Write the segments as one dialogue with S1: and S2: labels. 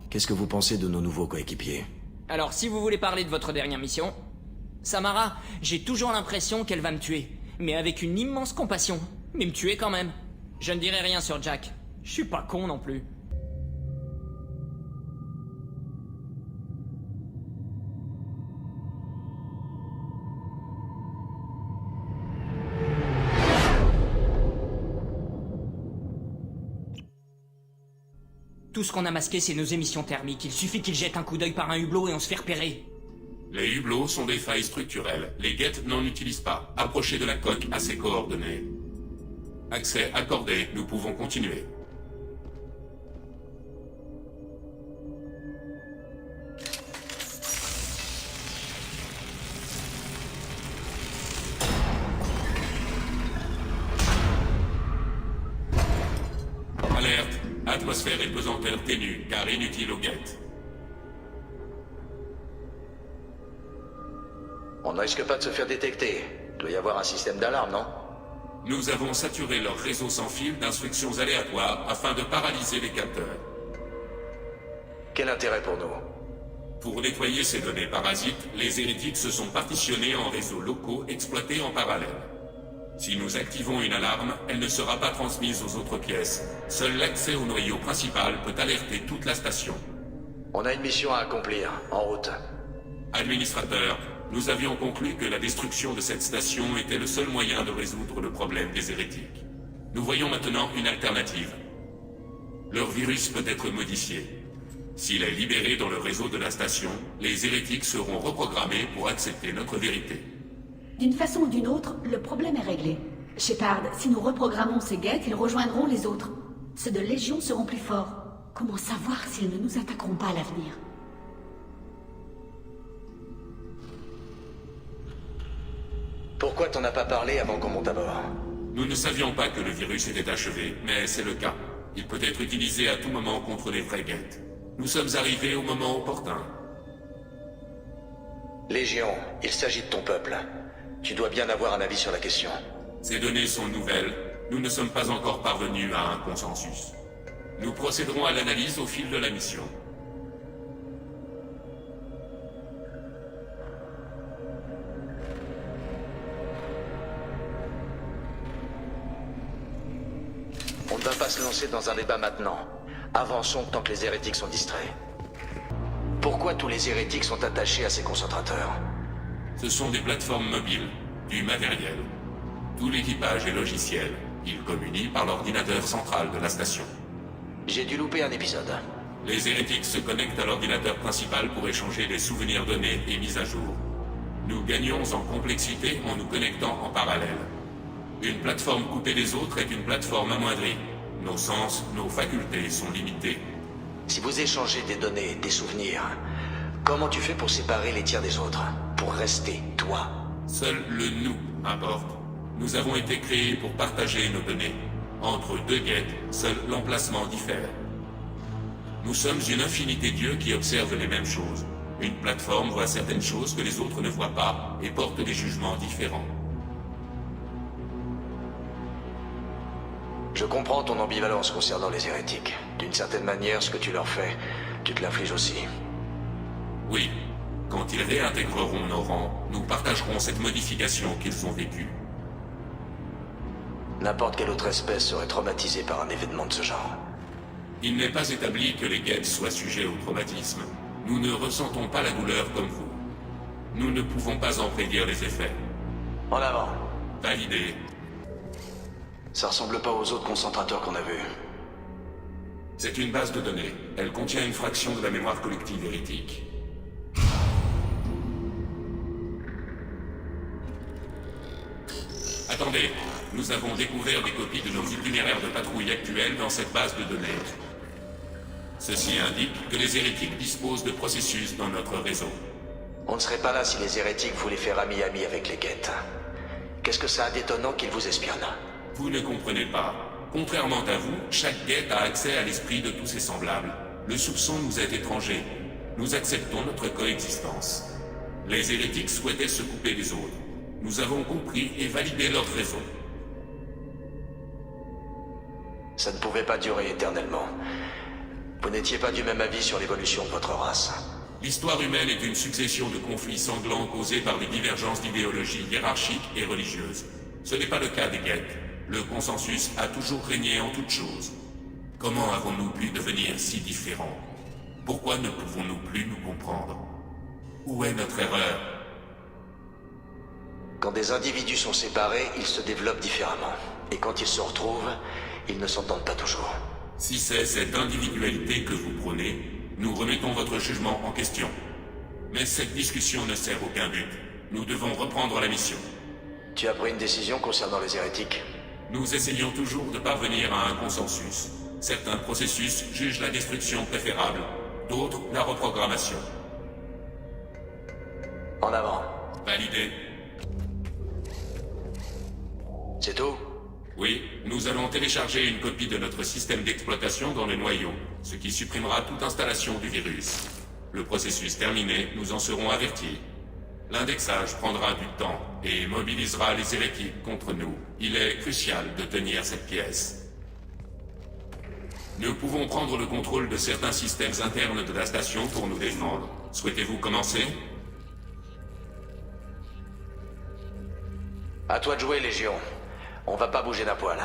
S1: Qu'est-ce que vous pensez de nos nouveaux coéquipiers?
S2: Alors, si vous voulez parler de votre dernière mission... Samara, j'ai toujours l'impression qu'elle va me tuer. Mais avec une immense compassion. Mais me tuer quand même. Je ne dirai rien sur Jack. Je suis pas con non plus. Tout ce qu'on a masqué, c'est nos émissions thermiques. Il suffit qu'ils jettent un coup d'œil par un hublot et on se fait repérer.
S3: Les hublots sont des failles structurelles. Les guettes n'en utilisent pas. Approchez de la coque à ces coordonnées. Accès accordé, nous pouvons continuer. Alerte, atmosphère et pesanteur ténue, car inutile aux guettes.
S4: On ne risque pas de se faire détecter. Doit y avoir un système d'alarme, non?
S3: Nous avons saturé leur réseau sans fil d'instructions aléatoires afin de paralyser les capteurs.
S4: Quel intérêt pour nous?
S3: Pour nettoyer ces données parasites, les hérétiques se sont partitionnés en réseaux locaux exploités en parallèle. Si nous activons une alarme, elle ne sera pas transmise aux autres pièces. Seul l'accès au noyau principal peut alerter toute la station.
S4: On a une mission à accomplir, en route.
S3: Administrateur, nous avions conclu que la destruction de cette station était le seul moyen de résoudre le problème des hérétiques. Nous voyons maintenant une alternative. Leur virus peut être modifié. S'il est libéré dans le réseau de la station, les hérétiques seront reprogrammés pour accepter notre vérité.
S5: D'une façon ou d'une autre, le problème est réglé. Shepard, si nous reprogrammons ces guettes, ils rejoindront les autres. Ceux de Légion seront plus forts. Comment savoir s'ils ne nous attaqueront pas à l'avenir?
S4: Pourquoi t'en as pas parlé avant qu'on monte à bord?
S3: Nous ne savions pas que le virus était achevé, mais c'est le cas. Il peut être utilisé à tout moment contre les vraies guettes. Nous sommes arrivés au moment opportun.
S4: Légion, il s'agit de ton peuple. Tu dois bien avoir un avis sur la question.
S3: Ces données sont nouvelles. Nous ne sommes pas encore parvenus à un consensus. Nous procéderons à l'analyse au fil de la mission.
S4: On ne va pas se lancer dans un débat maintenant. Avançons tant que les hérétiques sont distraits. Pourquoi tous les hérétiques sont attachés à ces concentrateurs?
S3: Ce sont des plateformes mobiles, du matériel. Tout l'équipage est logiciel. Ils communient par l'ordinateur central de la station.
S4: J'ai dû louper un épisode.
S3: Les hérétiques se connectent à l'ordinateur principal pour échanger des souvenirs donnés et mis à jour. Nous gagnons en complexité en nous connectant en parallèle. Une plateforme coupée des autres est une plateforme amoindrie. Nos sens, nos facultés sont limitées.
S4: Si vous échangez des données, des souvenirs, comment tu fais pour séparer les tiens des autres? Pour rester toi?
S3: Seul le nous importe. Nous avons été créés pour partager nos données. Entre deux guettes, seul l'emplacement diffère. Nous sommes une infinité d'yeux qui observent les mêmes choses. Une plateforme voit certaines choses que les autres ne voient pas et porte des jugements différents.
S4: Je comprends ton ambivalence concernant les hérétiques. D'une certaine manière, ce que tu leur fais, tu te l'infliges aussi.
S3: Oui, quand ils réintégreront nos rangs, nous partagerons cette modification qu'ils ont vécue.
S4: N'importe quelle autre espèce serait traumatisée par un événement de ce genre.
S3: Il n'est pas établi que les guettes soient sujets au traumatisme. Nous ne ressentons pas la douleur comme vous. Nous ne pouvons pas en prédire les effets.
S4: En avant.
S3: Validé.
S4: Ça ressemble pas aux autres concentrateurs qu'on a vus.
S3: C'est une base de données. Elle contient une fraction de la mémoire collective hérétique. Attendez, nous avons découvert des copies de nos itinéraires de patrouille actuels dans cette base de données. Ceci indique que les hérétiques disposent de processus dans notre réseau.
S4: On ne serait pas là si les hérétiques voulaient faire ami-ami avec les guettes. Qu'est-ce que ça a d'étonnant qu'ils vous espionnent?
S3: Vous ne comprenez pas. Contrairement à vous, chaque guette a accès à l'esprit de tous ses semblables. Le soupçon nous est étranger. Nous acceptons notre coexistence. Les hérétiques souhaitaient se couper des autres. Nous avons compris et validé leur raison.
S4: Ça ne pouvait pas durer éternellement. Vous n'étiez pas du même avis sur l'évolution de votre race.
S3: L'histoire humaine est une succession de conflits sanglants causés par des divergences d'idéologie hiérarchiques et religieuses. Ce n'est pas le cas des Geth. Le consensus a toujours régné en toutes choses. Comment avons-nous pu devenir si différents? Pourquoi ne pouvons-nous plus nous comprendre? Où est notre erreur?
S4: Quand des individus sont séparés, ils se développent différemment. Et quand ils se retrouvent, ils ne s'entendent pas toujours.
S3: Si c'est cette individualité que vous prônez, nous remettons votre jugement en question. Mais cette discussion ne sert aucun but. Nous devons reprendre la mission.
S4: Tu as pris une décision concernant les hérétiques?
S3: Nous essayons toujours de parvenir à un consensus. Certains processus jugent la destruction préférable, d'autres la reprogrammation.
S4: En avant.
S3: Validé.
S4: C'est tout?
S3: Oui, nous allons télécharger une copie de notre système d'exploitation dans le noyau, ce qui supprimera toute installation du virus. Le processus terminé, nous en serons avertis. L'indexage prendra du temps et mobilisera les hérétiques contre nous. Il est crucial de tenir cette pièce. Nous pouvons prendre le contrôle de certains systèmes internes de la station pour nous défendre. Souhaitez-vous commencer?
S4: À toi de jouer, Légion. On va pas bouger d'un poil.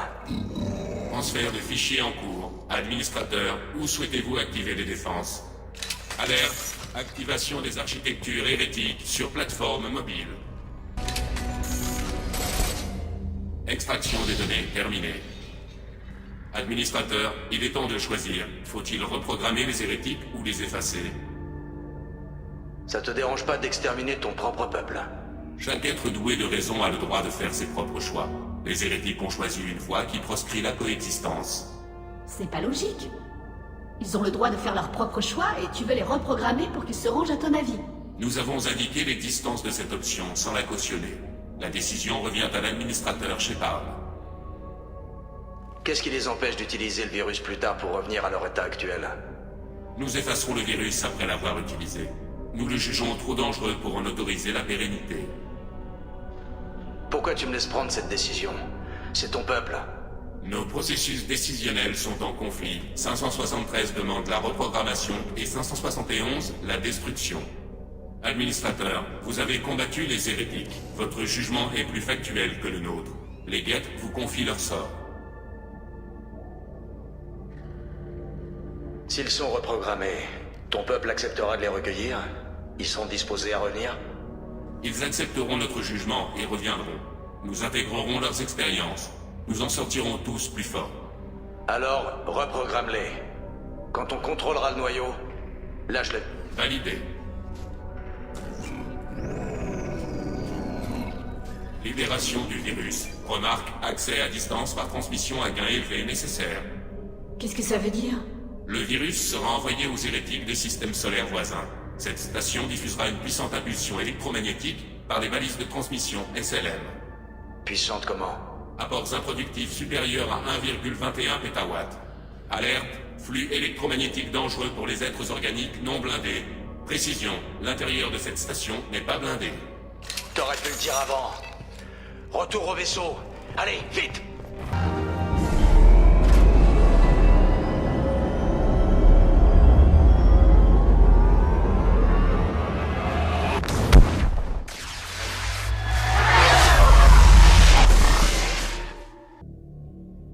S3: Transfert de fichiers en cours. Administrateur, où souhaitez-vous activer les défenses? Alerte. Activation des architectures hérétiques sur plateforme mobile. Extraction des données terminée. Administrateur, il est temps de choisir. Faut-il reprogrammer les hérétiques ou les effacer?
S4: Ça te dérange pas d'exterminer ton propre peuple?
S3: Chaque être doué de raison a le droit de faire ses propres choix. Les hérétiques ont choisi une voie qui proscrit la coexistence.
S5: C'est pas logique. Ils ont le droit de faire leur propre choix et tu veux les reprogrammer pour qu'ils se rangent à ton avis.
S3: Nous avons indiqué les distances de cette option sans la cautionner. La décision revient à l'administrateur Shepard.
S4: Qu'est-ce qui les empêche d'utiliser le virus plus tard pour revenir à leur état actuel?
S3: Nous effacerons le virus après l'avoir utilisé. Nous le jugeons trop dangereux pour en autoriser la pérennité.
S4: Pourquoi tu me laisses prendre cette décision? C'est ton peuple.
S3: Nos processus décisionnels sont en conflit. 573 demande la reprogrammation et 571 la destruction. Administrateur, vous avez combattu les hérétiques. Votre jugement est plus factuel que le nôtre. Les Geth vous confient leur sort.
S4: S'ils sont reprogrammés, ton peuple acceptera de les recueillir? Ils sont disposés à revenir?
S3: Ils accepteront notre jugement et reviendront. Nous intégrerons leurs expériences. Nous en sortirons tous plus forts.
S4: Alors, reprogramme-les. Quand on contrôlera le noyau, lâche-le.
S3: Validé. Libération du virus. Remarque, accès à distance par transmission à gain élevé nécessaire.
S5: Qu'est-ce que ça veut dire?
S3: Le virus sera envoyé aux hérétiques des systèmes solaires voisins. Cette station diffusera une puissante impulsion électromagnétique par les balises de transmission SLM.
S4: Puissante comment?
S3: Apports improductifs supérieurs à 1,21 pétawatts. Alerte, flux électromagnétique dangereux pour les êtres organiques non blindés. Précision, l'intérieur de cette station n'est pas blindé.
S4: T'aurais pu le dire avant. Retour au vaisseau. Allez, vite!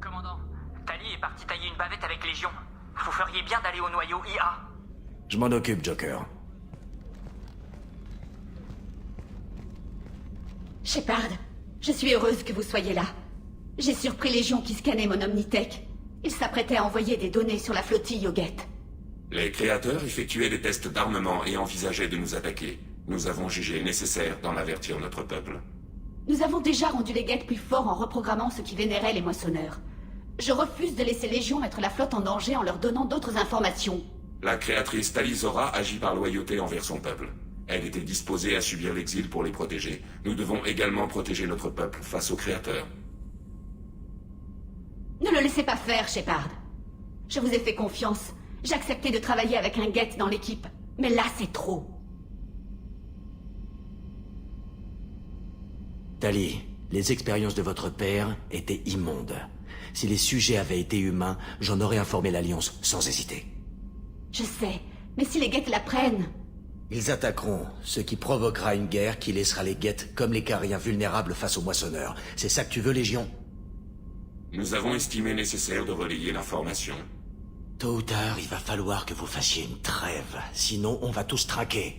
S2: Commandant, Tali est parti tailler une bavette avec Légion. Vous feriez bien d'aller au noyau IA.
S1: Je m'en occupe, Joker.
S5: Shepard, je suis heureuse que vous soyez là. J'ai surpris Légion qui scannait mon Omnitech. Ils s'apprêtaient à envoyer des données sur la flottille au Geth.
S3: Les créateurs effectuaient des tests d'armement et envisageaient de nous attaquer. Nous avons jugé nécessaire d'en avertir notre peuple.
S5: Nous avons déjà rendu les Geth plus forts en reprogrammant ceux qui vénéraient les moissonneurs. Je refuse de laisser Légion mettre la flotte en danger en leur donnant d'autres informations.
S3: La créatrice Talizora agit par loyauté envers son peuple. Elle était disposée à subir l'exil pour les protéger. Nous devons également protéger notre peuple face aux créateurs.
S5: Ne le laissez pas faire, Shepard. Je vous ai fait confiance. J'ai accepté de travailler avec un Geth dans l'équipe. Mais là, c'est trop.
S1: Tali, les expériences de votre père étaient immondes. Si les sujets avaient été humains, j'en aurais informé l'Alliance sans hésiter.
S5: Je sais, mais si les Geth la prennent...
S1: Ils attaqueront, ce qui provoquera une guerre qui laissera les Geth comme les Cariens vulnérables face aux moissonneurs. C'est ça que tu veux, Légion?
S3: Nous avons estimé nécessaire de relayer l'information.
S1: Tôt ou tard, il va falloir que vous fassiez une trêve, sinon on va tous trinquer.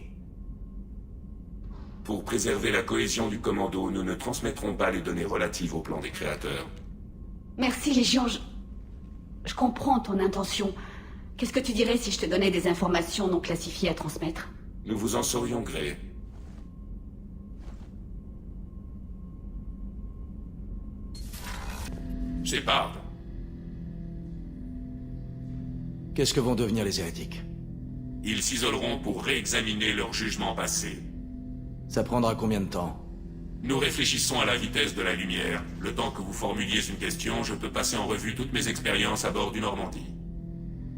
S3: Pour préserver la cohésion du commando, nous ne transmettrons pas les données relatives au plan des créateurs.
S5: Merci, Légion, je comprends ton intention. Qu'est-ce que tu dirais si je te donnais des informations non classifiées à transmettre?
S3: Nous vous en saurions gré. Shepard,
S1: Qu'est-ce que vont devenir les hérétiques?
S3: ils s'isoleront pour réexaminer leur jugement passé.
S1: Ça prendra combien de temps?
S3: Nous réfléchissons à la vitesse de la lumière. Le temps que vous formuliez une question, je peux passer en revue toutes mes expériences à bord du Normandie.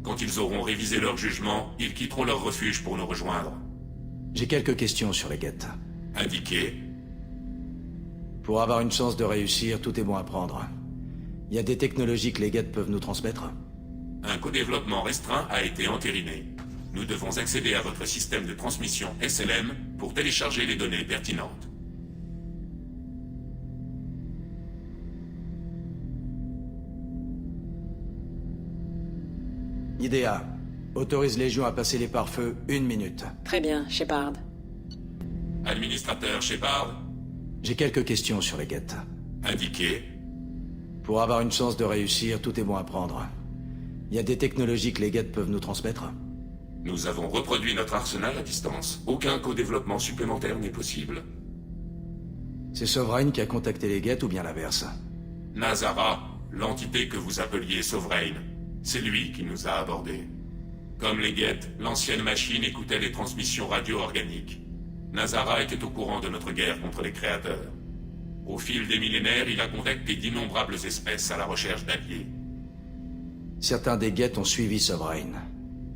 S3: Quand ils auront révisé leur jugement, ils quitteront leur refuge pour nous rejoindre.
S1: J'ai quelques questions sur les Geth.
S3: Indiqué.
S1: Pour avoir une chance de réussir, tout est bon à prendre. Il y a des technologies que les Geth peuvent nous transmettre?
S3: Un co-développement restreint a été entériné. Nous devons accéder à votre système de transmission SLM pour télécharger les données pertinentes.
S1: IDEA, autorise Légion à passer les pare-feux 1 minute.
S6: Très bien, Shepard.
S3: Administrateur Shepard,
S1: J'ai quelques questions sur les Geth.
S3: indiqué.
S1: Pour avoir une chance de réussir, tout est bon à prendre. Il y a des technologies que les Geth peuvent nous transmettre?
S3: Nous avons reproduit notre arsenal à distance. Aucun co-développement supplémentaire n'est possible.
S1: C'est Sovereign qui a contacté les Geth ou bien l'inverse?
S3: Nazara, l'entité que vous appeliez Sovereign, c'est lui qui nous a abordés. Comme les Geth, l'ancienne machine écoutait les transmissions radio-organiques. Nazara était au courant de notre guerre contre les créateurs. Au fil des millénaires, il a contacté d'innombrables espèces à la recherche d'alliés.
S1: Certains des Geth ont suivi Sovereign.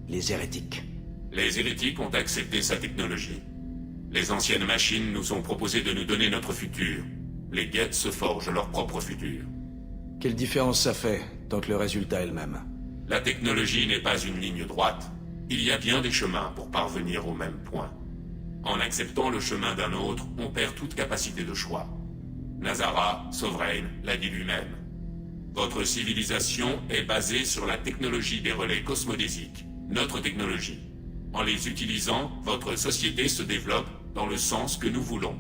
S1: Les hérétiques.
S3: Les hérétiques ont accepté sa technologie. Les anciennes machines nous ont proposé de nous donner notre futur. Les Geth se forgent leur propre futur.
S1: Quelle différence ça fait, tant que le résultat est le même?
S3: La technologie n'est pas une ligne droite. Il y a bien des chemins pour parvenir au même point. En acceptant le chemin d'un autre, on perd toute capacité de choix. Nazara, Sovereign, l'a dit lui-même. Votre civilisation est basée sur la technologie des relais cosmodésiques, notre technologie. En les utilisant, votre société se développe dans le sens que nous voulons.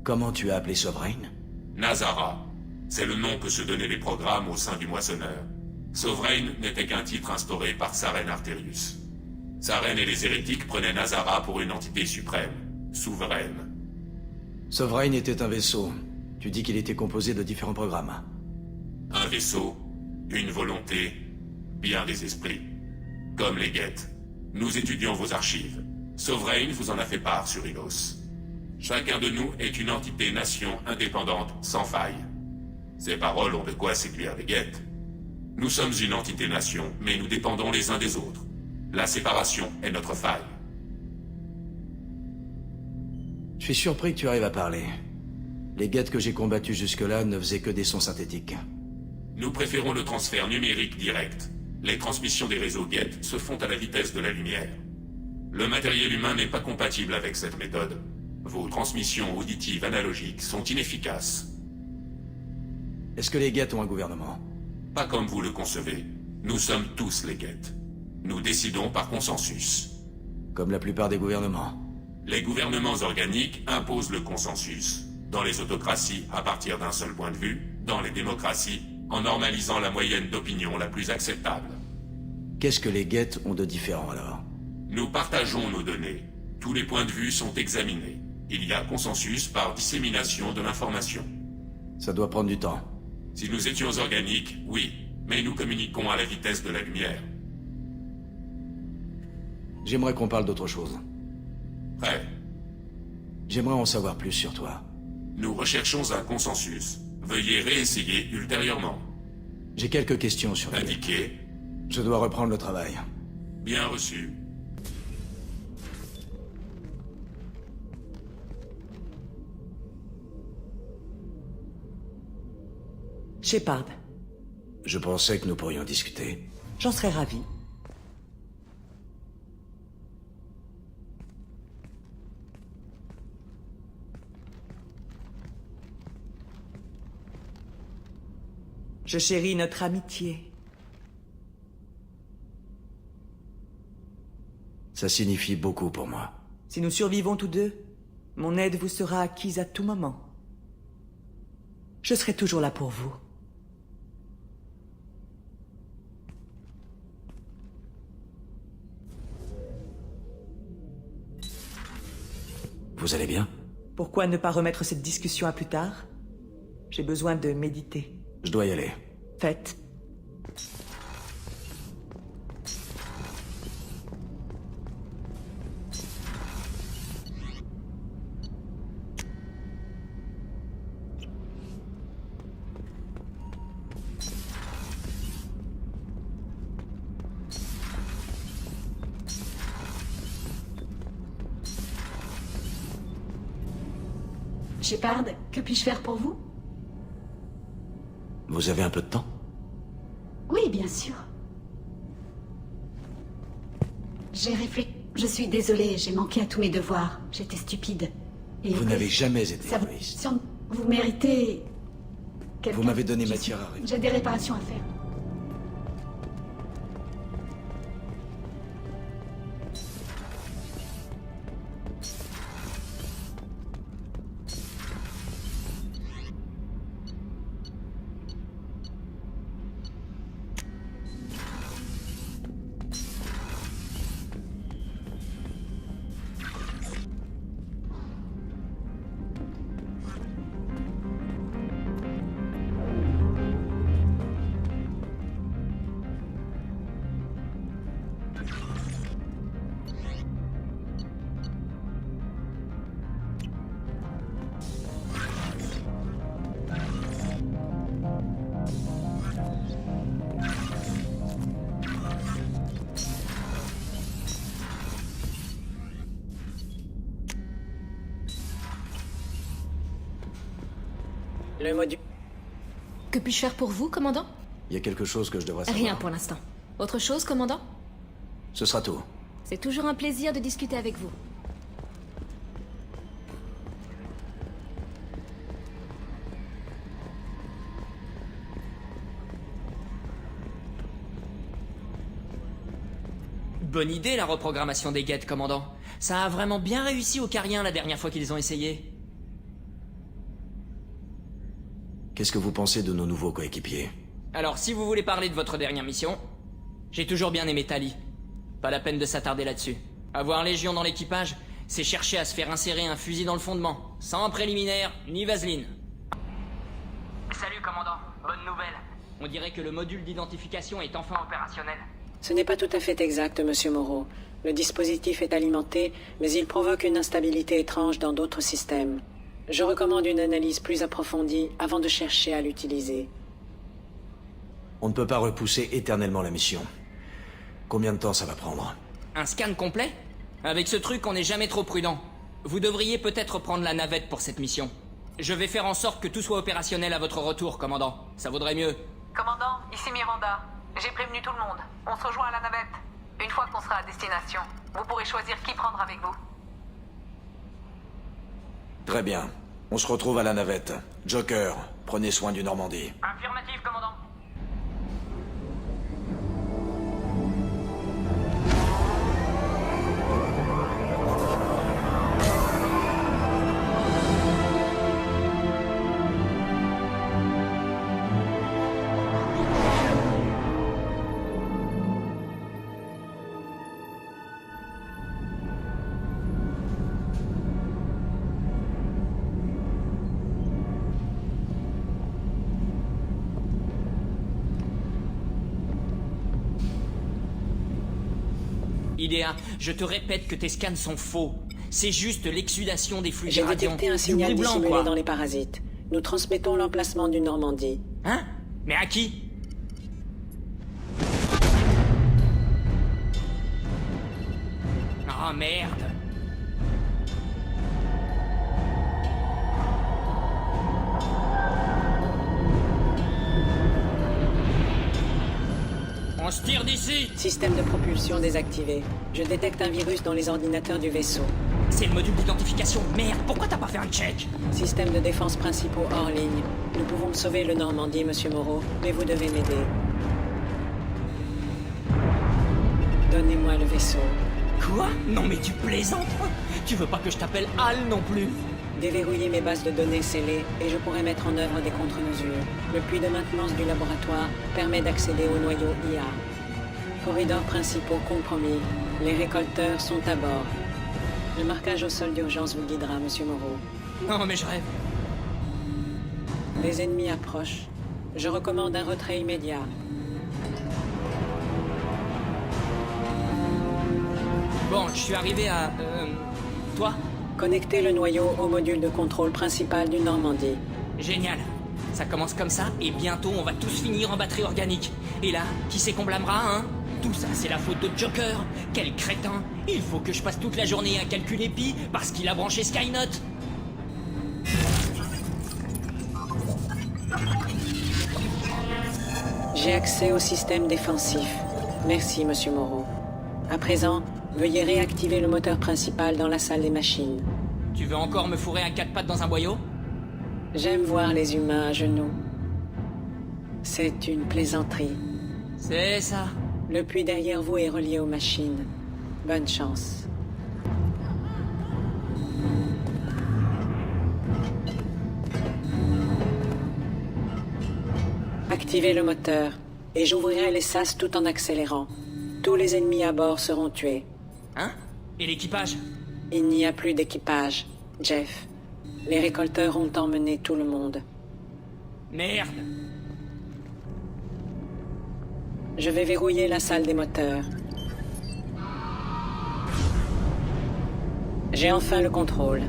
S1: Comment tu as appelé Sovereign?
S3: Nazara, c'est le nom que se donnaient les programmes au sein du Moissonneur. Sovereign n'était qu'un titre instauré par Saren Arterius. Saren et les hérétiques prenaient Nazara pour une entité suprême, souveraine.
S1: Sovereign était un vaisseau. Tu dis qu'il était composé de différents programmes.
S3: Un vaisseau, une volonté, bien des esprits. Comme les Geth, nous étudions vos archives. Sovereign vous en a fait part sur Ilos. Chacun de nous est une entité-nation indépendante, sans faille. Ces paroles ont de quoi séduire les Geth. Nous sommes une entité-nation, mais nous dépendons les uns des autres. La séparation est notre faille.
S1: Je suis surpris que tu arrives à parler. Les Geth que j'ai combattus jusque-là ne faisaient que des sons synthétiques.
S3: Nous préférons le transfert numérique direct. Les transmissions des réseaux Geth se font à la vitesse de la lumière. Le matériel humain n'est pas compatible avec cette méthode. Vos transmissions auditives analogiques sont inefficaces.
S1: Est-ce que les Geth ont un gouvernement?
S3: Pas comme vous le concevez. Nous sommes tous les Geth. Nous décidons par consensus.
S1: Comme la plupart des gouvernements.
S3: Les gouvernements organiques imposent le consensus. Dans les autocraties, à partir d'un seul point de vue. Dans les démocraties, en normalisant la moyenne d'opinion la plus acceptable.
S1: Qu'est-ce que les Geth ont de différent alors?
S3: Nous partageons nos données. Tous les points de vue sont examinés. Il y a consensus par dissémination de l'information.
S1: Ça doit prendre du temps.
S3: Si nous étions organiques, oui, mais nous communiquons à la vitesse de la lumière.
S1: J'aimerais qu'on parle d'autre chose.
S3: Prêt.
S1: J'aimerais en savoir plus sur toi.
S3: Nous recherchons un consensus. Veuillez réessayer ultérieurement.
S1: J'ai quelques questions sur les Geth.
S3: Indiqué.
S1: Je dois reprendre le travail.
S3: Bien reçu.
S6: Shepard,
S1: Je pensais que nous pourrions discuter.
S6: j'en serais ravi. Je chéris notre amitié.
S1: Ça signifie beaucoup pour moi.
S6: Si nous survivons tous deux, mon aide vous sera acquise à tout moment. Je serai toujours là pour vous.
S1: Vous allez bien?
S6: Pourquoi ne pas remettre cette discussion à plus tard? J'ai besoin de méditer.
S1: Je dois y aller.
S6: Faites.
S5: Shepard, que puis-je faire pour vous?
S1: Vous avez un peu de temps?
S5: Oui, bien sûr. J'ai réfléchi. Je suis désolée, j'ai manqué à tous mes devoirs. J'étais stupide. Et
S1: Vous n'avez jamais été
S5: ça
S1: égoïste.
S5: vous méritez... quelqu'un.
S1: Vous m'avez donné
S5: Je
S1: matière à rêver.
S5: J'ai des réparations à faire.
S6: Le module...
S7: Que puis-je faire pour vous, commandant?
S1: Il y a quelque chose que je devrais savoir.
S7: Rien pour l'instant. Autre chose, commandant?
S1: Ce sera tout.
S7: C'est toujours un plaisir de discuter avec vous.
S2: Bonne idée, la reprogrammation des guettes, commandant. Ça a vraiment bien réussi aux Cariens la dernière fois qu'ils ont essayé.
S1: Qu'est-ce que vous pensez de nos nouveaux coéquipiers?
S2: Alors, si vous voulez parler de votre dernière mission, j'ai toujours bien aimé Tali. Pas la peine de s'attarder là-dessus. Avoir Légion dans l'équipage, c'est chercher à se faire insérer un fusil dans le fondement, sans préliminaire ni vaseline. Salut, commandant. Bonne nouvelle. On dirait que le module d'identification est enfin opérationnel.
S8: Ce n'est pas tout à fait exact, Monsieur Moreau. Le dispositif est alimenté, mais il provoque une instabilité étrange dans d'autres systèmes. Je recommande une analyse plus approfondie avant de chercher à l'utiliser.
S1: On ne peut pas repousser éternellement la mission. Combien de temps ça va prendre?
S2: Un scan complet? Avec ce truc, on n'est jamais trop prudent. Vous devriez peut-être prendre la navette pour cette mission. Je vais faire en sorte que tout soit opérationnel à votre retour, commandant. Ça vaudrait mieux.
S9: Commandant, ici Miranda. J'ai prévenu tout le monde. On se rejoint à la navette. Une fois qu'on sera à destination, vous pourrez choisir qui prendre avec vous.
S1: Très bien. On se retrouve à la navette. Joker, prenez soin du Normandie.
S2: Affirmative, commandant. Idea, je te répète que tes scans sont faux. C'est juste l'exsudation des fluides
S8: J'ai
S2: radiants.
S8: détecté un
S2: Du
S8: signal
S2: roux blanc,
S8: dissimulé
S2: quoi.
S8: dans les parasites. Nous transmettons l'emplacement du Normandie.
S2: Hein? Mais à qui? Ah merde! On se tire d'ici!
S8: Système de propulsion désactivé. Je détecte un virus dans les ordinateurs du vaisseau.
S2: C'est le module d'identification. Merde, pourquoi t'as pas fait un check?
S8: Système de défense principaux hors ligne. Nous pouvons sauver le Normandie, monsieur Moreau, mais vous devez m'aider. Donnez-moi le vaisseau.
S2: Quoi? Non mais tu plaisantes? Tu veux pas que je t'appelle Hal non plus?
S8: Déverrouillez mes bases de données scellées et je pourrai mettre en œuvre des contre-mesures. Le puits de maintenance du laboratoire permet d'accéder au noyau IA. Corridors principaux compromis. Les récolteurs sont à bord. Le marquage au sol d'urgence vous guidera, monsieur Moreau.
S2: Non mais je rêve.
S8: Les ennemis approchent. Je recommande un retrait immédiat.
S2: Bon, je suis arrivé à... Toi?
S8: Connectez le noyau au module de contrôle principal du Normandie.
S2: Génial. Ça commence comme ça, et bientôt on va tous finir en batterie organique. Et là, qui c'est qu'on blâmera, hein? Tout ça, c'est la faute de Joker. Quel crétin. Il faut que je passe toute la journée à calculer pi parce qu'il a branché Skynet.
S8: J'ai accès au système défensif. Merci, monsieur Moreau. À présent, veuillez réactiver le moteur principal dans la salle des machines.
S2: Tu veux encore me fourrer un 4 pattes dans un boyau?
S8: J'aime voir les humains à genoux. C'est une plaisanterie.
S2: C'est ça.
S8: Le puits derrière vous est relié aux machines. Bonne chance. Activez le moteur, et j'ouvrirai les sas tout en accélérant. Tous les ennemis à bord seront tués.
S2: Hein? Et l'équipage?
S8: Il n'y a plus d'équipage, Jeff. Les récolteurs ont emmené tout le monde.
S2: Merde.
S8: Je vais verrouiller la salle des moteurs. J'ai enfin le contrôle.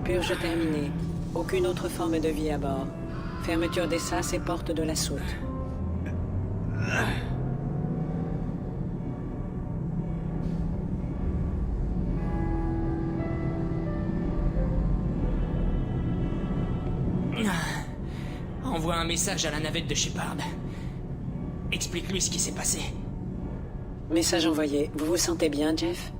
S8: Purge terminée. Aucune autre forme de vie à bord. Fermeture des sas et porte de la soute.
S2: Envoie un message à la navette de Shepard. Explique-lui ce qui s'est passé.
S8: Message envoyé. Vous vous sentez bien, Jeff?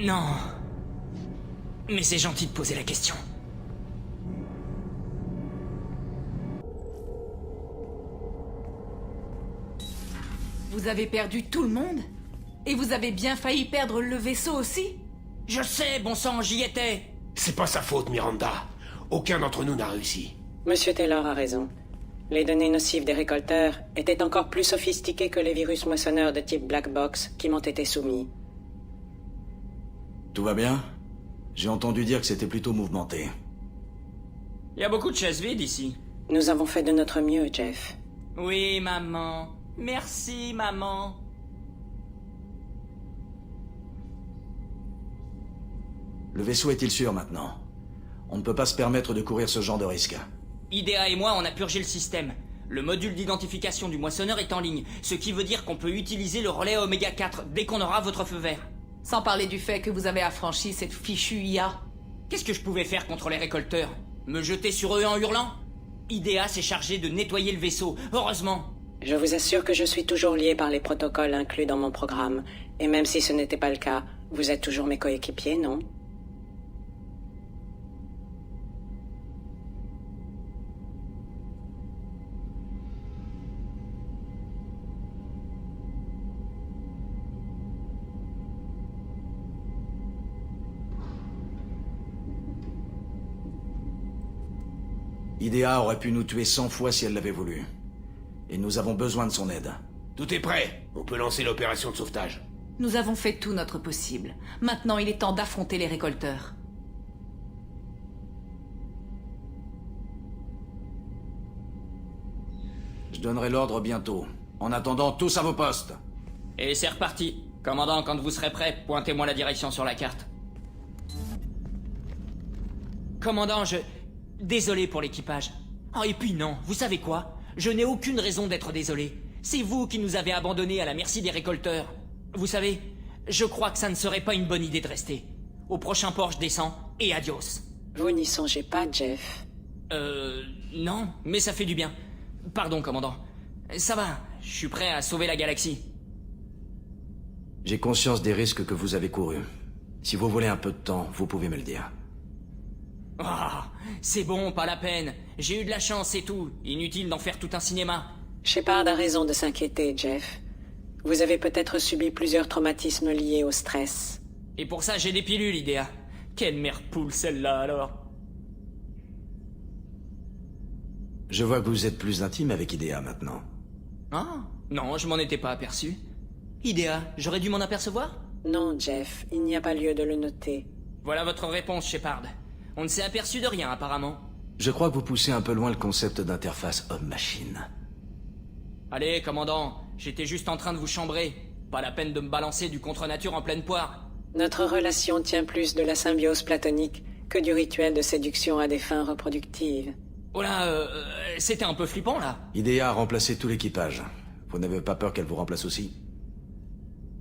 S2: Non. Mais c'est gentil de poser la question.
S10: Vous avez perdu tout le monde? Et vous avez bien failli perdre le vaisseau aussi?
S2: Je sais, bon sang, j'y étais.
S11: C'est pas sa faute, Miranda. Aucun d'entre nous n'a réussi.
S8: Monsieur Taylor a raison. Les données nocives des récolteurs étaient encore plus sophistiquées que les virus moissonneurs de type Black Box qui m'ont été soumis.
S1: Tout va bien? J'ai entendu dire que c'était plutôt mouvementé.
S2: Il y a beaucoup de chaises vides ici.
S8: Nous avons fait de notre mieux, Jeff.
S2: Oui, maman. Merci, maman.
S1: Le vaisseau est-il sûr maintenant? On ne peut pas se permettre de courir ce genre de risque.
S2: IDEA et moi, on a purgé le système. Le module d'identification du moissonneur est en ligne, ce qui veut dire qu'on peut utiliser le relais Oméga 4 dès qu'on aura votre feu vert.
S10: Sans parler du fait que vous avez affranchi cette fichue IA.
S2: Qu'est-ce que je pouvais faire contre les récolteurs? Me jeter sur eux en hurlant? IDEA s'est chargé de nettoyer le vaisseau, heureusement.
S8: Je vous assure que je suis toujours lié par les protocoles inclus dans mon programme. Et même si ce n'était pas le cas, vous êtes toujours mes coéquipiers, non?
S1: IDEA aurait pu nous tuer 100 fois si elle l'avait voulu. Et nous avons besoin de son aide.
S11: Tout est prêt. On peut lancer l'opération de sauvetage.
S10: Nous avons fait tout notre possible. Maintenant, il est temps d'affronter les récolteurs.
S1: Je donnerai l'ordre bientôt. En attendant, tous à vos postes.
S2: Et c'est reparti. Commandant, quand vous serez prêt, pointez-moi la direction sur la carte. Commandant, Désolé pour l'équipage. Oh, et puis non, vous savez quoi? Je n'ai aucune raison d'être désolé. C'est vous qui nous avez abandonnés à la merci des récolteurs. Vous savez, je crois que ça ne serait pas une bonne idée de rester. Au prochain port, je descends, et adios.
S8: Vous n'y songez pas, Jeff?
S2: Non, mais ça fait du bien. Pardon, commandant. Ça va, je suis prêt à sauver la galaxie.
S1: J'ai conscience des risques que vous avez courus. Si vous voulez un peu de temps, vous pouvez me le dire.
S2: Ah, c'est bon, pas la peine. J'ai eu de la chance, c'est tout. Inutile d'en faire tout un cinéma.
S8: Shepard a raison de s'inquiéter, Jeff. Vous avez peut-être subi plusieurs traumatismes liés au stress.
S2: Et pour ça, j'ai des pilules, Idea. Quelle merde poule, celle-là, alors.
S1: Je vois que vous êtes plus intime avec Idea maintenant.
S2: Ah, non, je m'en étais pas aperçu. Idea, j'aurais dû m'en apercevoir?
S8: Non, Jeff, il n'y a pas lieu de le noter.
S2: Voilà votre réponse, Shepard. On ne s'est aperçu de rien, apparemment.
S1: Je crois que vous poussez un peu loin le concept d'interface homme-machine.
S2: Allez, commandant, j'étais juste en train de vous chambrer. Pas la peine de me balancer du contre-nature en pleine poire.
S8: Notre relation tient plus de la symbiose platonique que du rituel de séduction à des fins reproductives.
S2: Oh là, c'était un peu flippant, là.
S1: Idea a remplacé tout l'équipage. Vous n'avez pas peur qu'elle vous remplace aussi?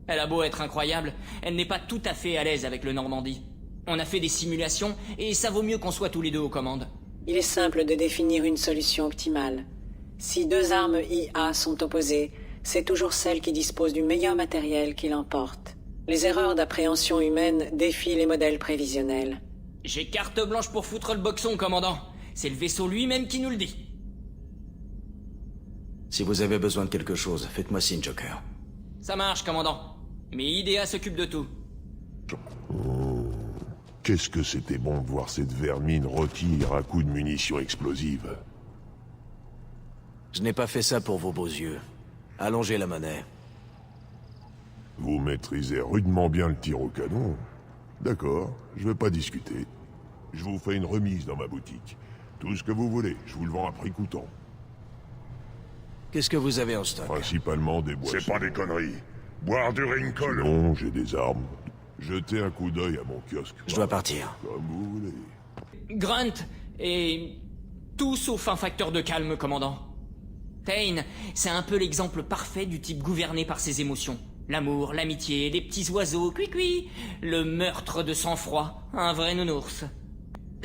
S2: Elle a beau être incroyable, elle n'est pas tout à fait à l'aise avec le Normandie. On a fait des simulations, et ça vaut mieux qu'on soit tous les deux aux commandes.
S8: Il est simple de définir une solution optimale. Si deux armes IA sont opposées, c'est toujours celle qui dispose du meilleur matériel qui l'emporte. Les erreurs d'appréhension humaine défient les modèles prévisionnels.
S2: J'ai carte blanche pour foutre le boxon, commandant. C'est le vaisseau lui-même qui nous le dit.
S1: Si vous avez besoin de quelque chose, faites-moi signe, Joker.
S2: Ça marche, commandant. Mais Idea s'occupe de tout.
S12: Qu'est-ce que c'était bon de voir cette vermine rôtir à coups de munitions explosives.
S1: Je n'ai pas fait ça pour vos beaux yeux. Allongez la monnaie.
S12: Vous maîtrisez rudement bien le tir au canon. D'accord, je vais pas discuter. Je vous fais une remise dans ma boutique. Tout ce que vous voulez, je vous le vends à prix coûtant.
S1: Qu'est-ce que vous avez en stock?
S12: Principalement des boissons.
S13: C'est pas des conneries. Boire du Rincol.
S12: Non, j'ai des armes. Jetez un coup d'œil à mon kiosque.
S1: Je dois partir.
S12: Comme vous voulez.
S2: Grunt et... tout sauf un facteur de calme, commandant. Tain, c'est un peu l'exemple parfait du type gouverné par ses émotions. L'amour, l'amitié, les petits oiseaux, cuicui, le meurtre de sang-froid, un vrai nounours.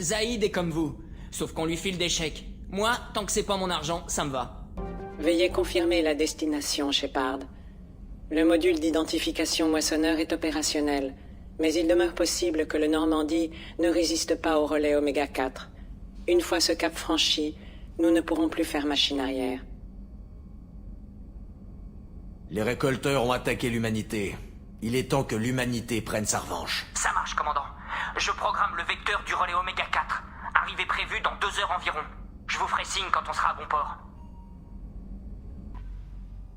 S2: Zaïd est comme vous, sauf qu'on lui file des chèques. Moi, tant que c'est pas mon argent, ça me va.
S8: Veuillez confirmer la destination, Shepard. Le module d'identification moissonneur est opérationnel, mais il demeure possible que le Normandie ne résiste pas au relais Oméga 4. Une fois ce cap franchi, nous ne pourrons plus faire machine arrière.
S1: Les récolteurs ont attaqué l'humanité. Il est temps que l'humanité prenne sa revanche.
S2: Ça marche, commandant. Je programme le vecteur du relais Oméga 4. Arrivée prévue dans 2 heures environ. Je vous ferai signe quand on sera à bon port.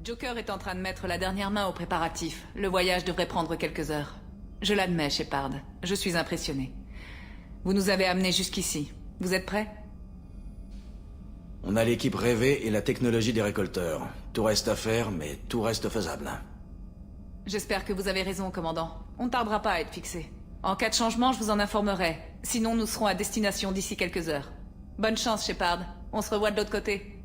S10: Joker est en train de mettre la dernière main aux préparatifs. Le voyage devrait prendre quelques heures. Je l'admets, Shepard. Je suis impressionné. Vous nous avez amenés jusqu'ici. Vous êtes prêts?
S1: On a l'équipe rêvée et la technologie des récolteurs. Tout reste à faire, mais tout reste faisable.
S10: J'espère que vous avez raison, commandant. On ne tardera pas à être fixé. En cas de changement, je vous en informerai. Sinon, nous serons à destination d'ici quelques heures. Bonne chance, Shepard. On se revoit de l'autre côté.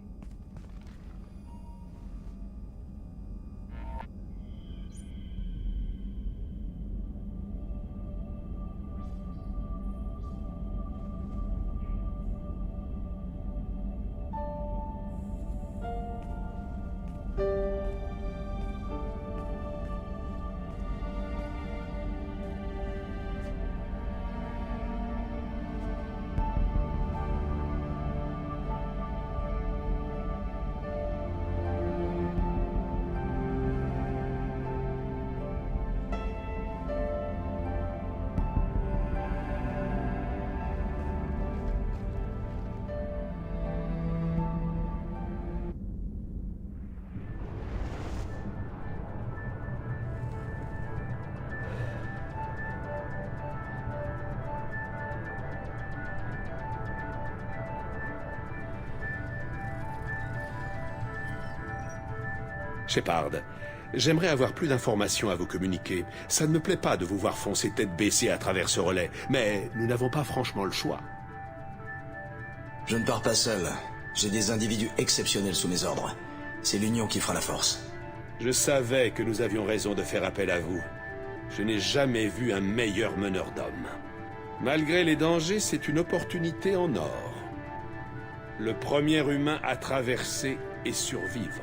S11: Shepard, j'aimerais avoir plus d'informations à vous communiquer. Ça ne me plaît pas de vous voir foncer tête baissée à travers ce relais, mais nous n'avons pas franchement le choix.
S1: Je ne pars pas seul. J'ai des individus exceptionnels sous mes ordres. C'est l'union qui fera la force.
S11: Je savais que nous avions raison de faire appel à vous. Je n'ai jamais vu un meilleur meneur d'hommes. Malgré les dangers, c'est une opportunité en or. Le premier humain à traverser et survivre.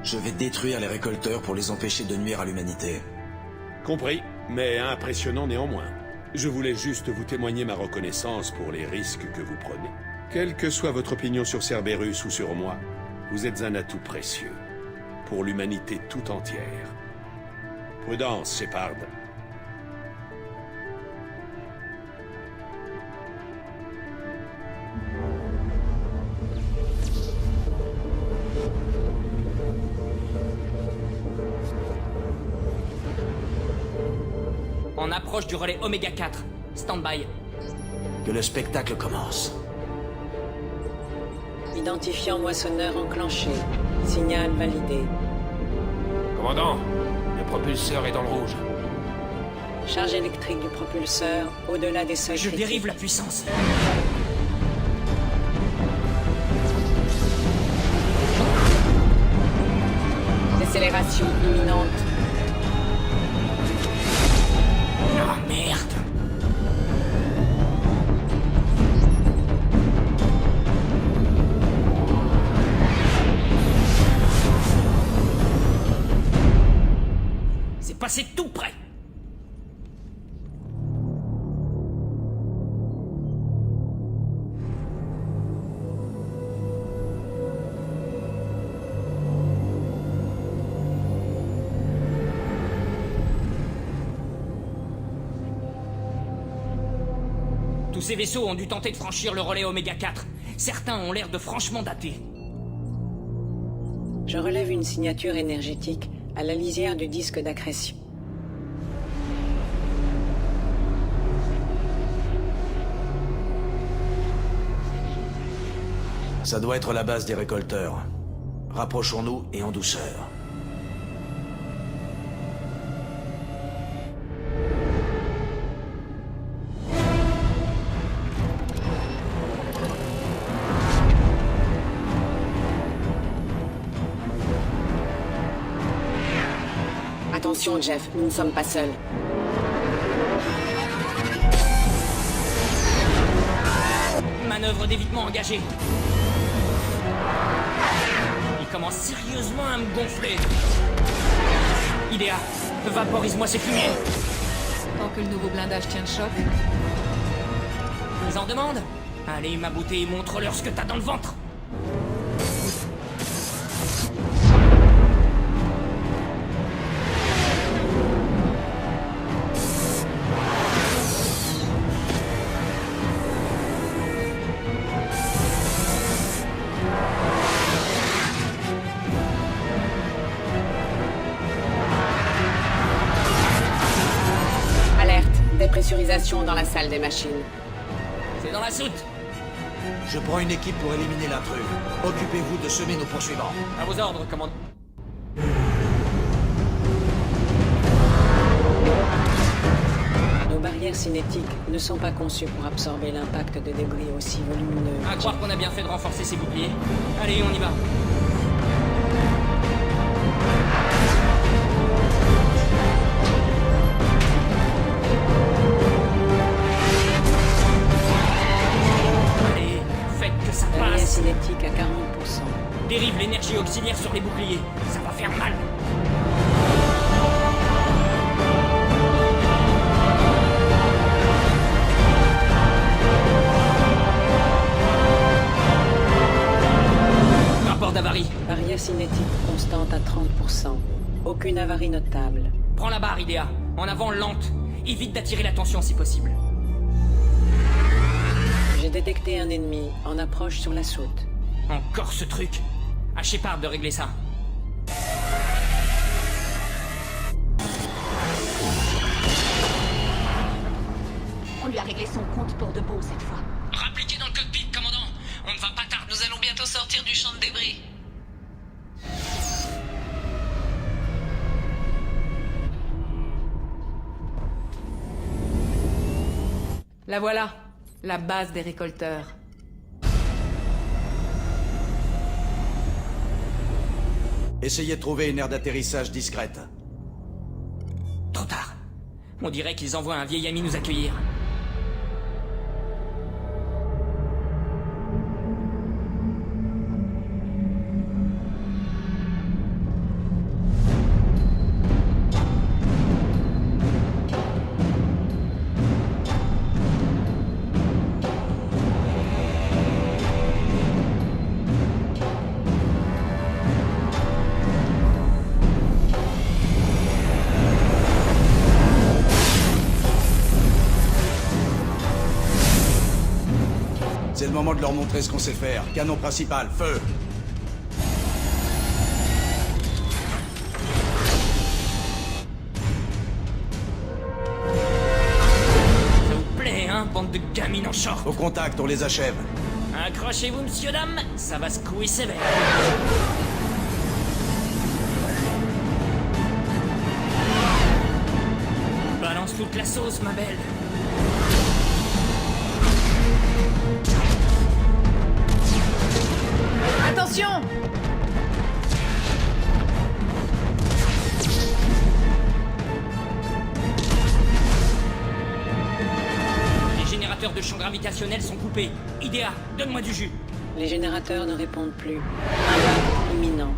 S1: Je vais détruire les récolteurs pour les empêcher de nuire à l'humanité.
S11: Compris, mais impressionnant néanmoins. Je voulais juste vous témoigner ma reconnaissance pour les risques que vous prenez. Quelle que soit votre opinion sur Cerberus ou sur moi, vous êtes un atout précieux. Pour l'humanité tout entière. Prudence, Shepard.
S2: On approche du relais Oméga 4. Stand-by.
S1: Que le spectacle commence.
S8: Identifiant moissonneur enclenché. Signal validé.
S14: Commandant, le propulseur est dans le rouge.
S8: Charge électrique du propulseur au-delà des seuils
S2: Je
S8: critiques.
S2: dérive la puissance.
S8: Décélération imminente.
S2: Ah merde. C'est passé tout près. Tous ces vaisseaux ont dû tenter de franchir le relais Oméga 4. Certains ont l'air de franchement datés.
S8: Je relève une signature énergétique à la lisière du disque d'accrétion.
S1: Ça doit être la base des récolteurs. Rapprochons-nous et en douceur.
S8: Attention, Jeff, nous ne sommes pas seuls.
S2: Manœuvre d'évitement engagée. Il commence sérieusement à me gonfler. Idéa, vaporise-moi ces fumiers.
S10: Tant que le nouveau blindage tient le choc.
S2: Ils en demandent? Allez, ma bouteille, montre-leur ce que t'as dans le ventre.
S8: Dépressurisation dans la salle des machines.
S2: C'est dans la soute.
S1: Je prends une équipe pour éliminer l'intrus. Occupez-vous de semer nos poursuivants.
S2: À vos ordres, commandant.
S8: Nos barrières cinétiques ne sont pas conçues pour absorber l'impact de débris aussi volumineux.
S2: À croire qu'on a bien fait de renforcer ces boucliers. Allez, on y va.
S8: Barrière cinétique à 40%.
S2: Dérive l'énergie auxiliaire sur les boucliers. Ça va faire mal. Rapport d'avarie.
S8: Barrière cinétique constante à 30%. Aucune avarie notable.
S2: Prends la barre, Idéa. En avant, lente. Évite d'attirer l'attention si possible.
S8: J'ai détecté un ennemi en approche sur la soute.
S2: Encore ce truc. À Shepard de régler ça.
S5: On lui a réglé son compte pour de bon cette fois.
S2: Rappliquez dans le cockpit, commandant. On ne va pas tarder.
S10: Nous allons bientôt sortir du champ de débris. La voilà, la base des récolteurs.
S1: Essayez de trouver une aire d'atterrissage discrète.
S2: Trop tard. On dirait qu'ils envoient un vieil ami nous accueillir.
S1: C'est le moment de leur montrer ce qu'on sait faire. Canon principal, feu!
S2: Ça vous plaît, hein, bande de gamines en short?
S1: Au contact, on les achève.
S2: Accrochez-vous, monsieur, dame, ça va secouer sévère. Balance toute la sauce, ma belle.
S10: Attention!
S2: Les générateurs de champ gravitationnel sont coupés. Idea, donne-moi du jus.
S8: Les générateurs ne répondent plus. Impact imminent.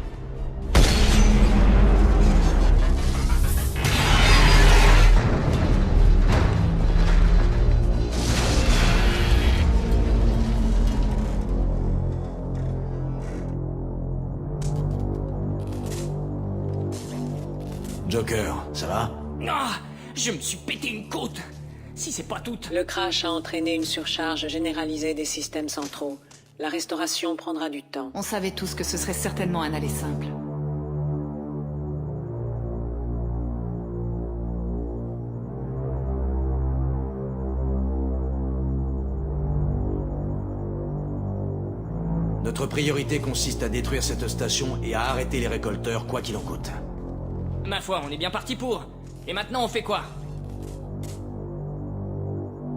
S1: Joker, ça va?
S2: Ah, je me suis pété une côte. Si c'est pas toute.
S8: Le crash a entraîné une surcharge généralisée des systèmes centraux. La restauration prendra du temps.
S10: On savait tous que ce serait certainement un aller simple.
S1: Notre priorité consiste à détruire cette station et à arrêter les récolteurs, quoi qu'il en coûte.
S2: Ma foi, on est bien parti pour. Et maintenant, on fait quoi?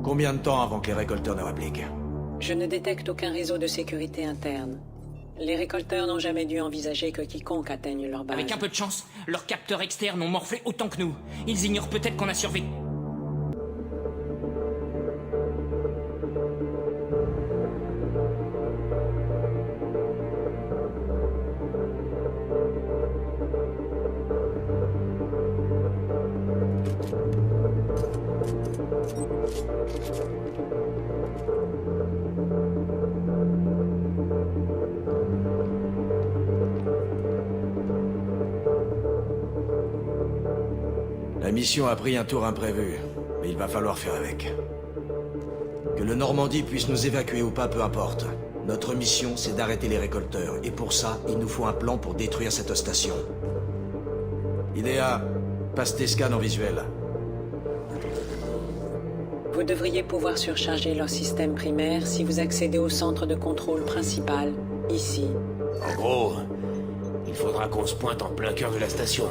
S1: Combien de temps avant que les récolteurs ne répliquent?
S8: Je ne détecte aucun réseau de sécurité interne. Les récolteurs n'ont jamais dû envisager que quiconque atteigne leur base.
S2: Avec un peu de chance, leurs capteurs externes ont morflé autant que nous. Ils ignorent peut-être qu'on a survécu.
S1: La mission a pris un tour imprévu, mais il va falloir faire avec. Que le Normandie puisse nous évacuer ou pas, peu importe. Notre mission, c'est d'arrêter les récolteurs, et pour ça, il nous faut un plan pour détruire cette station. Idea, passe tes scans en visuel.
S8: Vous devriez pouvoir surcharger leur système primaire si vous accédez au centre de contrôle principal, ici.
S14: En gros, il faudra qu'on se pointe en plein cœur de la station.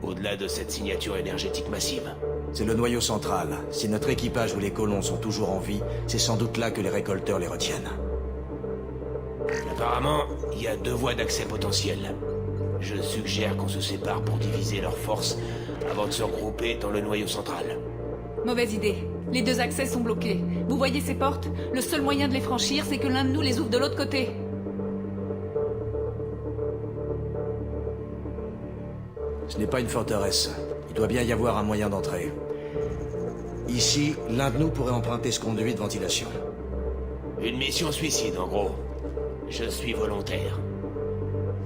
S14: Au-delà de cette signature énergétique massive.
S1: C'est le noyau central. Si notre équipage ou les colons sont toujours en vie, c'est sans doute là que les récolteurs les retiennent.
S14: Apparemment, il y a 2 voies d'accès potentielles. Je suggère qu'on se sépare pour diviser leurs forces avant de se regrouper dans le noyau central.
S10: Mauvaise idée. Les 2 accès sont bloqués. Vous voyez ces portes? Le seul moyen de les franchir, c'est que l'un de nous les ouvre de l'autre côté.
S1: Ce n'est pas une forteresse. Il doit bien y avoir un moyen d'entrer. Ici, l'un de nous pourrait emprunter ce conduit de ventilation.
S14: Une mission suicide, en gros. Je suis volontaire.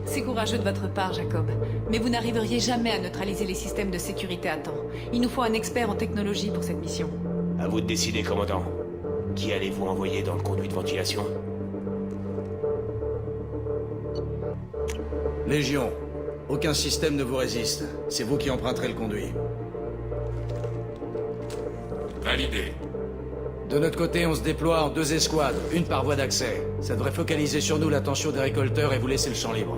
S10: C'est courageux de votre part, Jacob. Mais vous n'arriveriez jamais à neutraliser les systèmes de sécurité à temps. Il nous faut un expert en technologie pour cette mission.
S14: À vous de décider, commandant. Qui allez-vous envoyer dans le conduit de ventilation?
S1: Légion. Aucun système ne vous résiste. C'est vous qui emprunterez le conduit.
S3: Validé.
S1: De notre côté, on se déploie en 2 escouades, une par voie d'accès. Ça devrait focaliser sur nous l'attention des récolteurs et vous laisser le champ libre.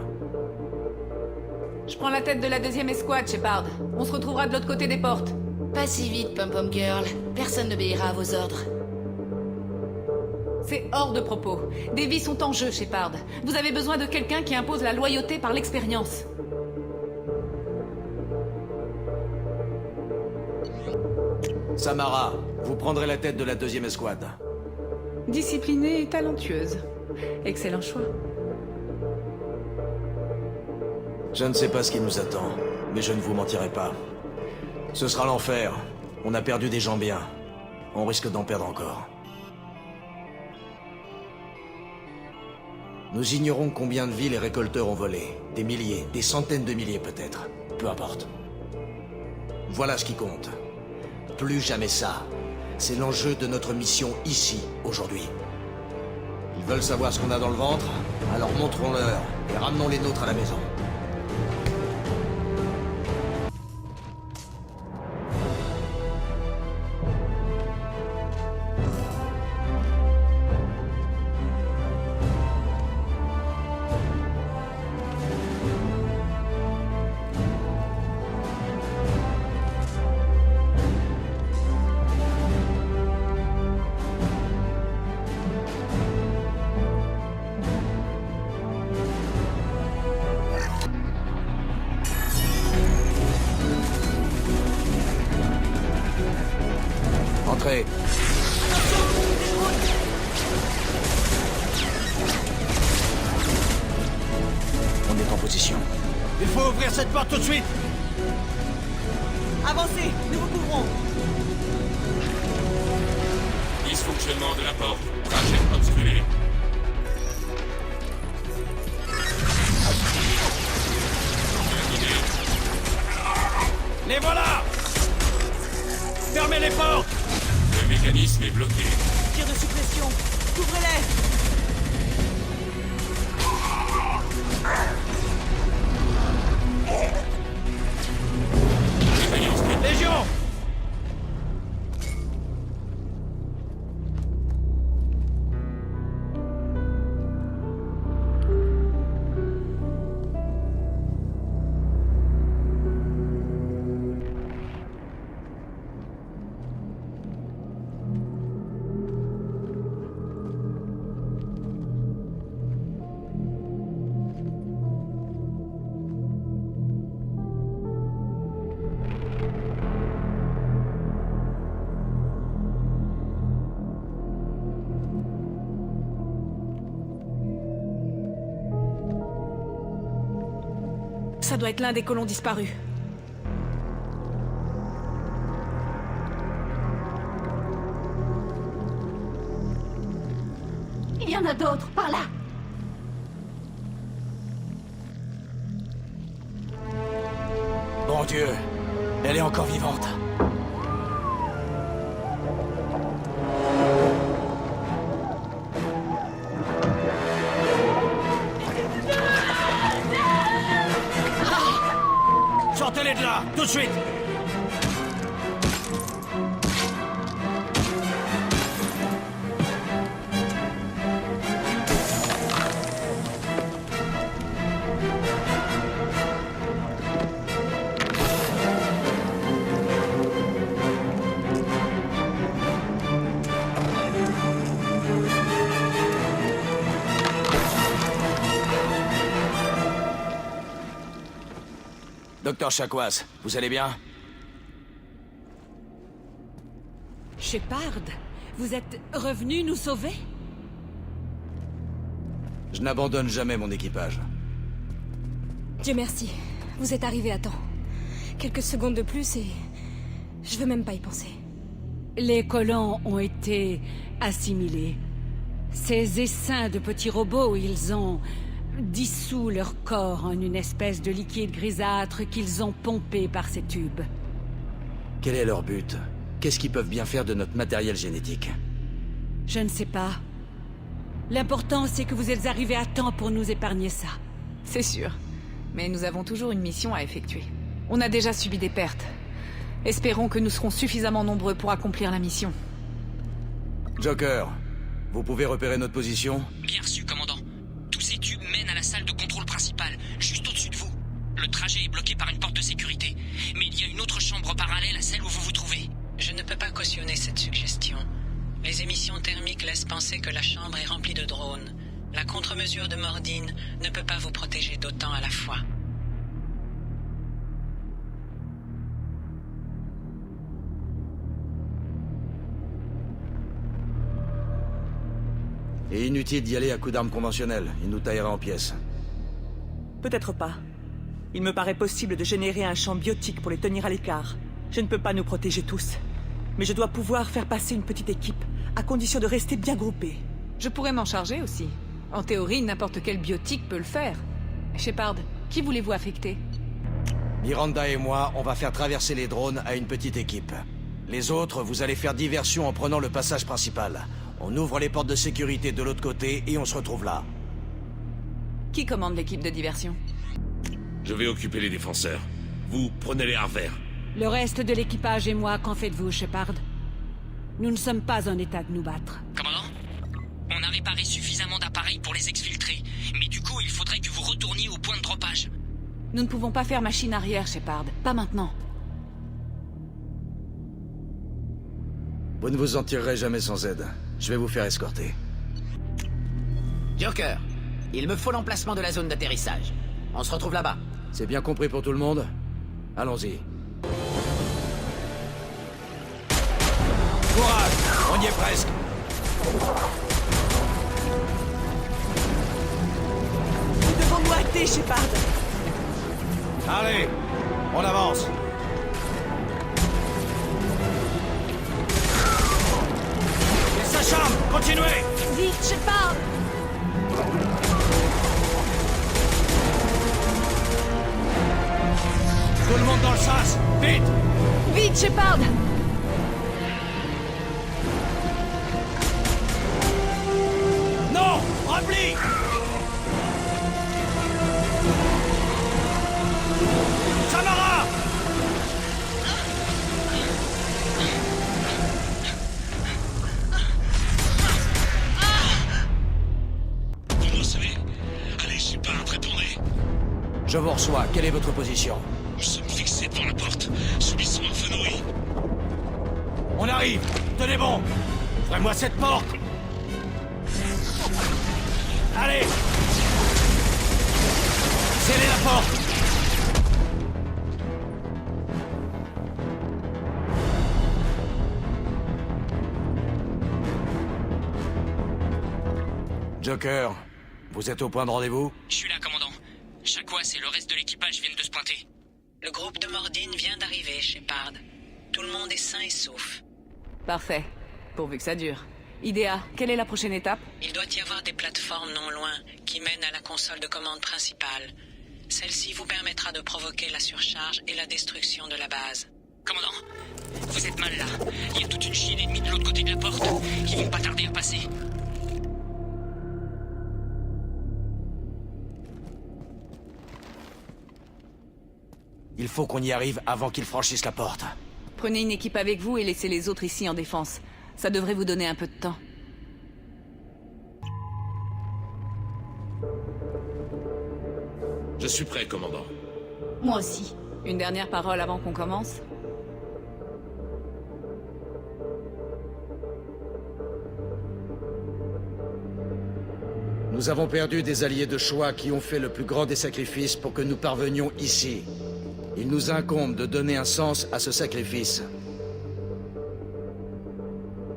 S10: Je prends la tête de la 2e escouade, Shepard. On se retrouvera de l'autre côté des portes.
S15: Pas si vite, Pom-Pom Girl. Personne n'obéira à vos ordres.
S10: C'est hors de propos. Des vies sont en jeu, Shepard. Vous avez besoin de quelqu'un qui impose la loyauté par l'expérience.
S1: Samara, vous prendrez la tête de la 2e escouade.
S10: Disciplinée et talentueuse. Excellent choix.
S1: Je ne sais pas ce qui nous attend, mais je ne vous mentirai pas. Ce sera l'enfer. On a perdu des gens bien. On risque d'en perdre encore. Nous ignorons combien de vies les récolteurs ont volé. Des milliers, des centaines de milliers peut-être. Peu importe. Voilà ce qui compte. Plus jamais ça. C'est l'enjeu de notre mission ici, aujourd'hui. Ils veulent savoir ce qu'on a dans le ventre, alors montrons-leur et ramenons les nôtres à la maison. Entrez. On est en position.
S15: Il faut ouvrir cette porte tout de suite.
S6: Avancez, nous vous couvrons.
S3: Dysfonctionnement de la porte. Trajet obstrué.
S15: Les voilà. Fermez les portes.
S3: Le mécanisme est bloqué.
S6: Tir de suppression. Couvrez-les.
S15: Légion.
S10: Ça doit être l'un des colons disparus.
S5: Il y en a d'autres, par là.
S1: Bon Dieu, elle est encore vivante.
S15: Sortez-les de là, tout de suite.
S1: Docteur Chakwas, vous allez bien?
S16: Shepard, vous êtes revenu nous sauver?
S1: Je n'abandonne jamais mon équipage.
S7: Dieu merci, vous êtes arrivé à temps. Quelques secondes de plus et... je veux même pas y penser.
S16: Les colons ont été assimilés. Ces essaims de petits robots, ils ont dissous leur corps en une espèce de liquide grisâtre qu'ils ont pompé par ces tubes.
S1: Quel est leur but? Qu'est-ce qu'ils peuvent bien faire de notre matériel génétique?
S16: Je ne sais pas. L'important, c'est que vous êtes arrivés à temps pour nous épargner ça.
S10: C'est sûr. Mais nous avons toujours une mission à effectuer. On a déjà subi des pertes. Espérons que nous serons suffisamment nombreux pour accomplir la mission.
S1: Joker, vous pouvez repérer notre position?
S2: Bien reçu, commandant. Tous ces tubes mènent à la salle de contrôle principale, juste au-dessus de vous. Le trajet est bloqué par une porte de sécurité. Mais il y a une autre chambre parallèle à celle où vous vous trouvez.
S8: Je ne peux pas cautionner cette suggestion. Les émissions thermiques laissent penser que la chambre est remplie de drones. La contre-mesure de Mordine ne peut pas vous protéger d'autant à la fois.
S1: Et inutile d'y aller à coups d'armes conventionnelles. Il nous taillera en pièces.
S6: Peut-être pas. Il me paraît possible de générer un champ biotique pour les tenir à l'écart. Je ne peux pas nous protéger tous. Mais je dois pouvoir faire passer une petite équipe, à condition de rester bien groupés.
S10: Je pourrais m'en charger aussi. En théorie, n'importe quel biotique peut le faire. Shepard, qui voulez-vous affecter?
S1: Miranda et moi, on va faire traverser les drones à une petite équipe. Les autres, vous allez faire diversion en prenant le passage principal. On ouvre les portes de sécurité de l'autre côté et on se retrouve là.
S10: Qui commande l'équipe de diversion?
S14: Je vais occuper les défenseurs. Vous prenez les revers.
S16: Le reste de l'équipage et moi, qu'en faites-vous, Shepard? Nous ne sommes pas en état de nous battre.
S2: Commandant, on a réparé suffisamment d'appareils pour les exfiltrer. Mais du coup, il faudrait que vous retourniez au point de droppage.
S10: Nous ne pouvons pas faire machine arrière, Shepard. Pas maintenant.
S1: Vous ne vous en tirerez jamais sans aide. Je vais vous faire escorter.
S17: Joker, il me faut l'emplacement de la zone d'atterrissage. On se retrouve là-bas.
S1: C'est bien compris pour tout le monde? Allons-y.
S15: Courage, on y est presque.
S6: Nous devons nous hâter, Shepard.
S15: Allez, on avance. Et sa chambre, continuez.
S7: Vite, Shepard!
S15: Tout le monde dans le sas, vite.
S7: Vite, Shepard!
S15: Non, repli. Samara!
S14: Vous me recevez? Allez, Shepard, répondez.
S1: Je vous reçois. Quelle est votre position?
S14: Nous sommes fixés devant la porte, subissons un feu nourri.
S15: On arrive. Tenez bon. Ouvrez-moi cette porte. Allez. Scellez la porte.
S1: Joker, vous êtes au point de rendez-vous?
S2: Je suis là, commandant. Chakwas et le reste de l'équipage viennent de se pointer.
S8: Le groupe de Mordine vient d'arriver, Shepard. Tout le monde est sain et sauf.
S10: Parfait. Pourvu que ça dure. Idea, quelle est la prochaine étape?
S8: Il doit y avoir des plateformes non loin qui mènent à la console de commande principale. Celle-ci vous permettra de provoquer la surcharge et la destruction de la base.
S2: Commandant, vous êtes mal là. Il y a toute une chienne d'ennemis de l'autre côté de la porte qui vont pas tarder à passer.
S1: Il faut qu'on y arrive avant qu'ils franchissent la porte.
S10: Prenez une équipe avec vous et laissez les autres ici en défense. Ça devrait vous donner un peu de temps.
S14: Je suis prêt, commandant.
S7: Moi aussi.
S10: Une dernière parole avant qu'on commence?
S1: Nous avons perdu des alliés de choix qui ont fait le plus grand des sacrifices pour que nous parvenions ici. Il nous incombe de donner un sens à ce sacrifice.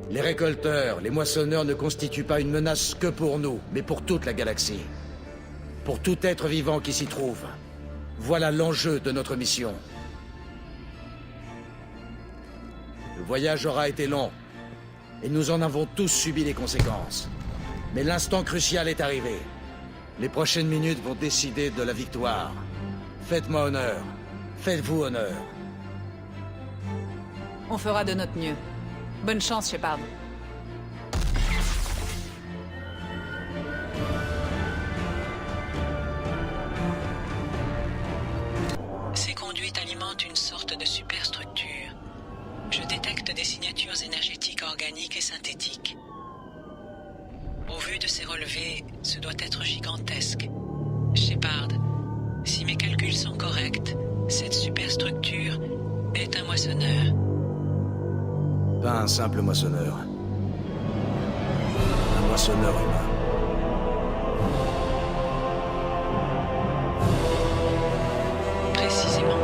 S1: Les récolteurs, les moissonneurs ne constituent pas une menace que pour nous, mais pour toute la galaxie. Pour tout être vivant qui s'y trouve. Voilà l'enjeu de notre mission. Le voyage aura été long, et nous en avons tous subi les conséquences. Mais l'instant crucial est arrivé. Les prochaines minutes vont décider de la victoire. Faites-moi honneur. Faites-vous honneur.
S10: On fera de notre mieux. Bonne chance, Shepard.
S8: Ces conduites alimentent une sorte de superstructure. Je détecte des signatures énergétiques organiques et synthétiques. Au vu de ces relevés, ce doit être gigantesque. Shepard, si mes calculs sont corrects, cette superstructure est un moissonneur.
S1: Pas un simple moissonneur. moissonneur humain.
S8: Précisément.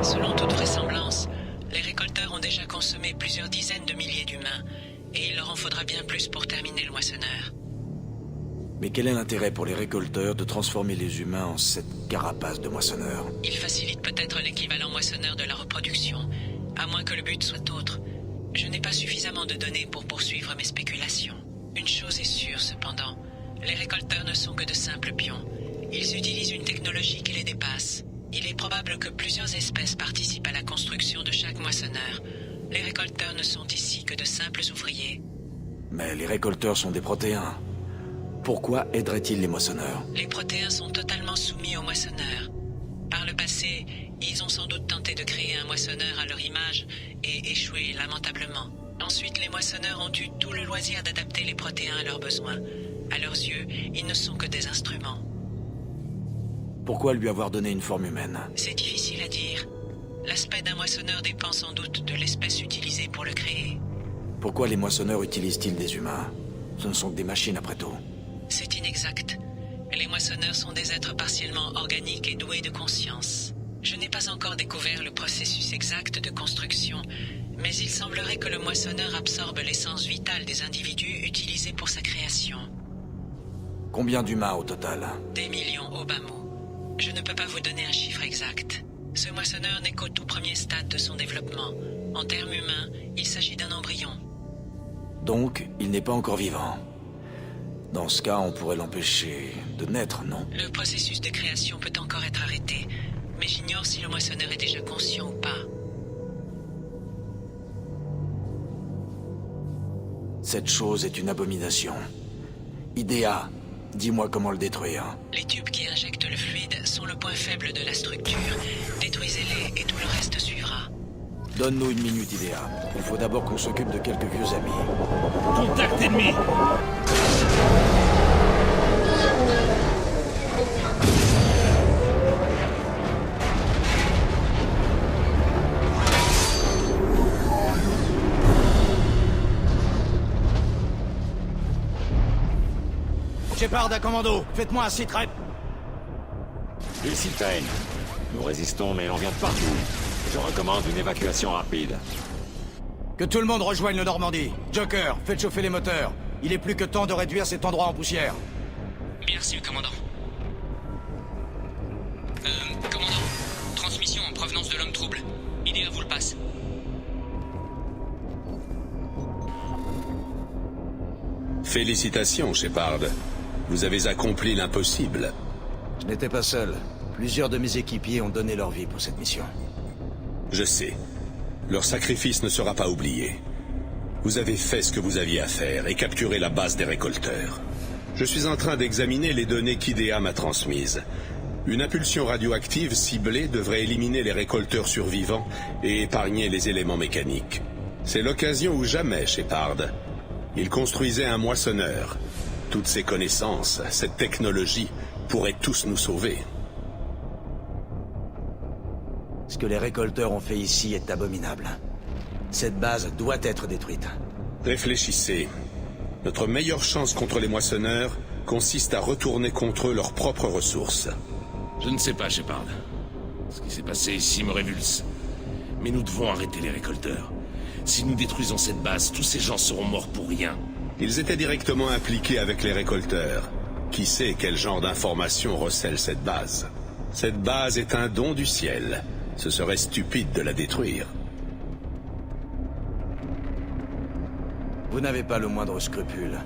S8: Selon toute vraisemblance, les récolteurs ont déjà consommé plusieurs dizaines de milliers d'humains, et il leur en faudra bien plus pour terminer le moissonneur.
S1: Mais quel est l'intérêt pour les récolteurs de transformer les humains en cette carapace de moissonneurs?
S8: Ils facilitent peut-être l'équivalent moissonneur de la reproduction, à moins que le but soit autre. Je n'ai pas suffisamment de données pour poursuivre mes spéculations. Une chose est sûre, cependant. Les récolteurs ne sont que de simples pions. Ils utilisent une technologie qui les dépasse. Il est probable que plusieurs espèces participent à la construction de chaque moissonneur. Les récolteurs ne sont ici que de simples ouvriers.
S1: Mais les récolteurs sont des protéins. Pourquoi aideraient-ils les moissonneurs?
S8: Les protéins sont totalement soumis aux moissonneurs. Par le passé, ils ont sans doute tenté de créer un moissonneur à leur image et échoué lamentablement. Ensuite, les moissonneurs ont eu tout le loisir d'adapter les protéins à leurs besoins. À leurs yeux, ils ne sont que des instruments.
S1: Pourquoi lui avoir donné une forme humaine?
S8: C'est difficile à dire. L'aspect d'un moissonneur dépend sans doute de l'espèce utilisée pour le créer.
S1: Pourquoi les moissonneurs utilisent-ils des humains? Ce ne sont que des machines après tout.
S8: C'est inexact. Les moissonneurs sont des êtres partiellement organiques et doués de conscience. Je n'ai pas encore découvert le processus exact de construction, mais il semblerait que le moissonneur absorbe l'essence vitale des individus utilisés pour sa création.
S1: Combien d'humains au total?
S8: Des millions au bas mot. Je ne peux pas vous donner un chiffre exact. Ce moissonneur n'est qu'au tout premier stade de son développement. En termes humains, il s'agit d'un embryon.
S1: Donc, il n'est pas encore vivant. Dans ce cas, on pourrait l'empêcher de naître, non?
S8: Le processus de création peut encore être arrêté, mais j'ignore si le moissonneur est déjà conscient ou pas.
S1: Cette chose est une abomination. Idea, dis-moi comment le détruire.
S8: Les tubes qui injectent le fluide sont le point faible de la structure. Détruisez-les et tout le reste suivra.
S1: Donne-nous une minute, Idea. Il faut d'abord qu'on s'occupe de quelques vieux amis.
S15: Contact ennemi!
S1: Shepard à commando, faites-moi un sit-rep.
S18: Ici Tain. Nous résistons, mais on vient de partout. Je recommande une évacuation rapide.
S1: Que tout le monde rejoigne le Normandie. Joker, faites chauffer les moteurs. Il est plus que temps de réduire cet endroit en poussière.
S2: Merci, commandant. Commandant, transmission en provenance de l'homme trouble. Idea vous le passe.
S11: Félicitations, Shepard. Vous avez accompli l'impossible.
S1: Je n'étais pas seul. Plusieurs de mes équipiers ont donné leur vie pour cette mission.
S11: Je sais. Leur sacrifice ne sera pas oublié. Vous avez fait ce que vous aviez à faire et capturé la base des récolteurs. Je suis en train d'examiner les données qu'IDEA m'a transmises. Une impulsion radioactive ciblée devrait éliminer les récolteurs survivants et épargner les éléments mécaniques. C'est l'occasion ou jamais, Shepard. Il construisait un moissonneur. Toutes ces connaissances, cette technologie, pourraient tous nous sauver.
S1: Ce que les récolteurs ont fait ici est abominable. Cette base doit être détruite.
S11: Réfléchissez. Notre meilleure chance contre les moissonneurs consiste à retourner contre eux leurs propres ressources.
S3: Je ne sais pas, Shepard. Ce qui s'est passé ici me révulse. Mais nous devons arrêter les récolteurs. Si nous détruisons cette base, tous ces gens seront morts pour rien.
S11: Ils étaient directement impliqués avec les récolteurs. Qui sait quel genre d'informations recèle cette base? Cette base est un don du ciel. Ce serait stupide de la détruire.
S1: Vous n'avez pas le moindre scrupule.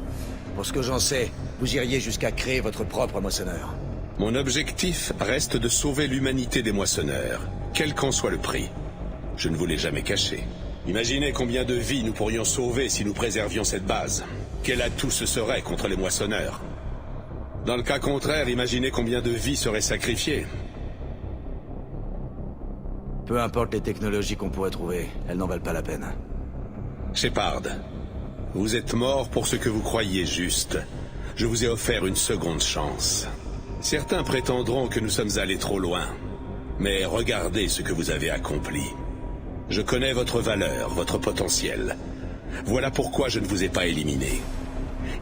S1: Pour ce que j'en sais, vous iriez jusqu'à créer votre propre moissonneur.
S11: Mon objectif reste de sauver l'humanité des moissonneurs, quel qu'en soit le prix. Je ne vous l'ai jamais caché. Imaginez combien de vies nous pourrions sauver si nous préservions cette base. Quel atout ce serait contre les moissonneurs? Dans le cas contraire, imaginez combien de vies seraient sacrifiées.
S1: Peu importe les technologies qu'on pourrait trouver, elles n'en valent pas la peine.
S11: Shepard, vous êtes mort pour ce que vous croyiez juste. Je vous ai offert une seconde chance. Certains prétendront que nous sommes allés trop loin. Mais regardez ce que vous avez accompli. Je connais votre valeur, votre potentiel. Voilà pourquoi je ne vous ai pas éliminé.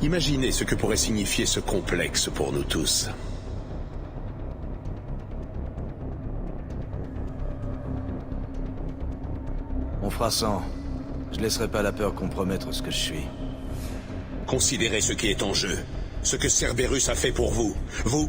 S11: Imaginez ce que pourrait signifier ce complexe pour nous tous.
S1: On fera sans. Je laisserai pas la peur compromettre ce que je suis.
S11: Considérez ce qui est en jeu. Ce que Cerberus a fait pour vous. Vous...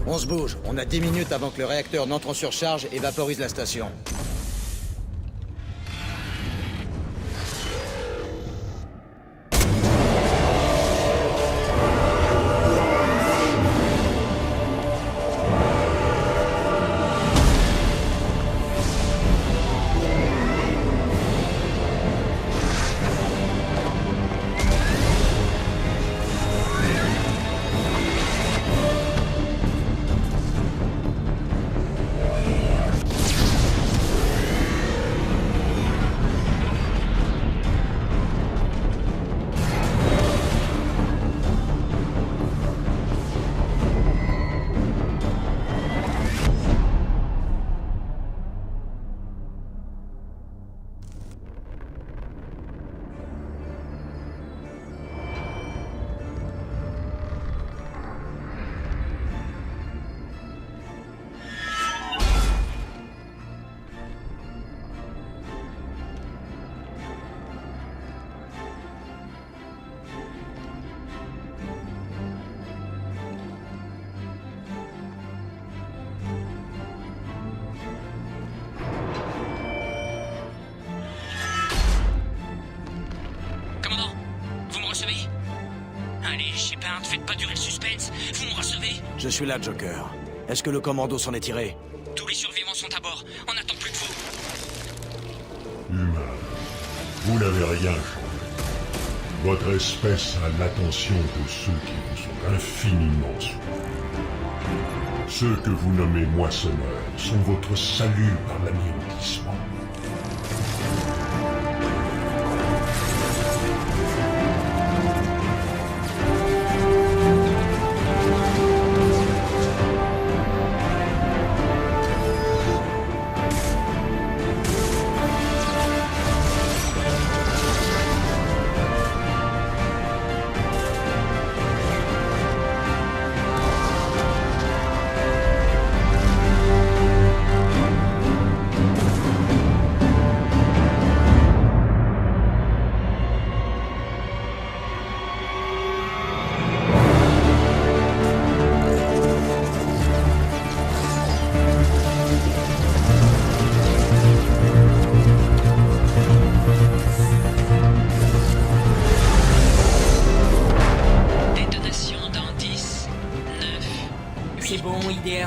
S1: On se bouge. On a 10 minutes avant que le réacteur n'entre en surcharge et vaporise la station.
S2: Allez, Shepard, faites pas durer le suspense. Vous me recevez?
S1: Je suis là, Joker. Est-ce que le commando s'en est tiré?
S2: Tous les survivants sont à bord. On n'attend plus de vous.
S13: Humain, vous n'avez rien changé. Votre espèce a l'attention de ceux qui vous sont infiniment soumis. Ceux que vous nommez moissonneurs sont votre salut par l'anéantissement.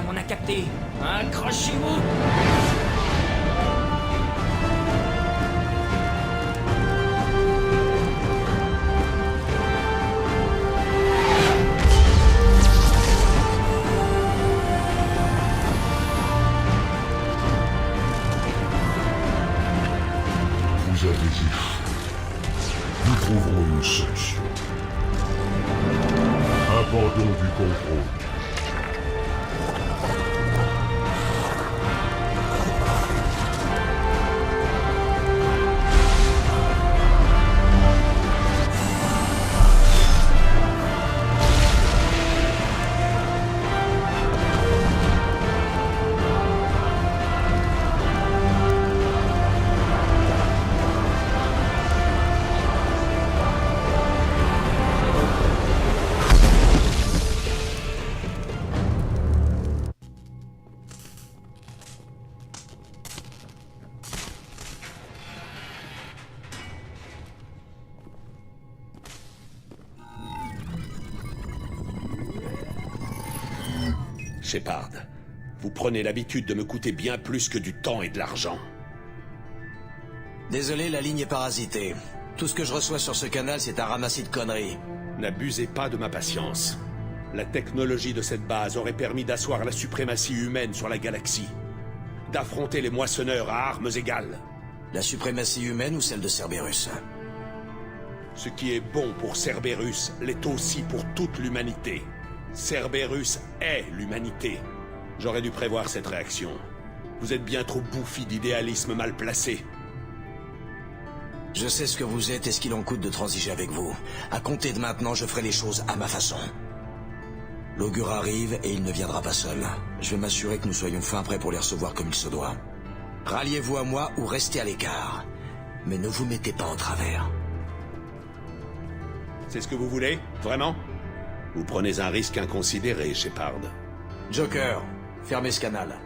S2: On a capté. Accrochez-vous.
S13: Vous avez échoué. Nous trouverons une solution. Abandon du contrôle.
S11: Shepard, vous prenez l'habitude de me coûter bien plus que du temps et de l'argent.
S1: Désolé, la ligne est parasitée. Tout ce que je reçois sur ce canal, c'est un ramassis de conneries.
S11: N'abusez pas de ma patience. La technologie de cette base aurait permis d'asseoir la suprématie humaine sur la galaxie. D'affronter les moissonneurs à armes égales.
S1: La suprématie humaine ou celle de Cerberus?
S11: Ce qui est bon pour Cerberus l'est aussi pour toute l'humanité. Cerberus est l'humanité. J'aurais dû prévoir cette réaction. Vous êtes bien trop bouffi d'idéalisme mal placé.
S1: Je sais ce que vous êtes et ce qu'il en coûte de transiger avec vous. À compter de maintenant, je ferai les choses à ma façon. L'augure arrive et il ne viendra pas seul. Je vais m'assurer que nous soyons fin prêts pour les recevoir comme il se doit. Ralliez-vous à moi ou restez à l'écart. Mais ne vous mettez pas en travers.
S11: C'est ce que vous voulez? Vraiment? Vous prenez un risque inconsidéré, Shepard.
S1: Joker, fermez ce canal.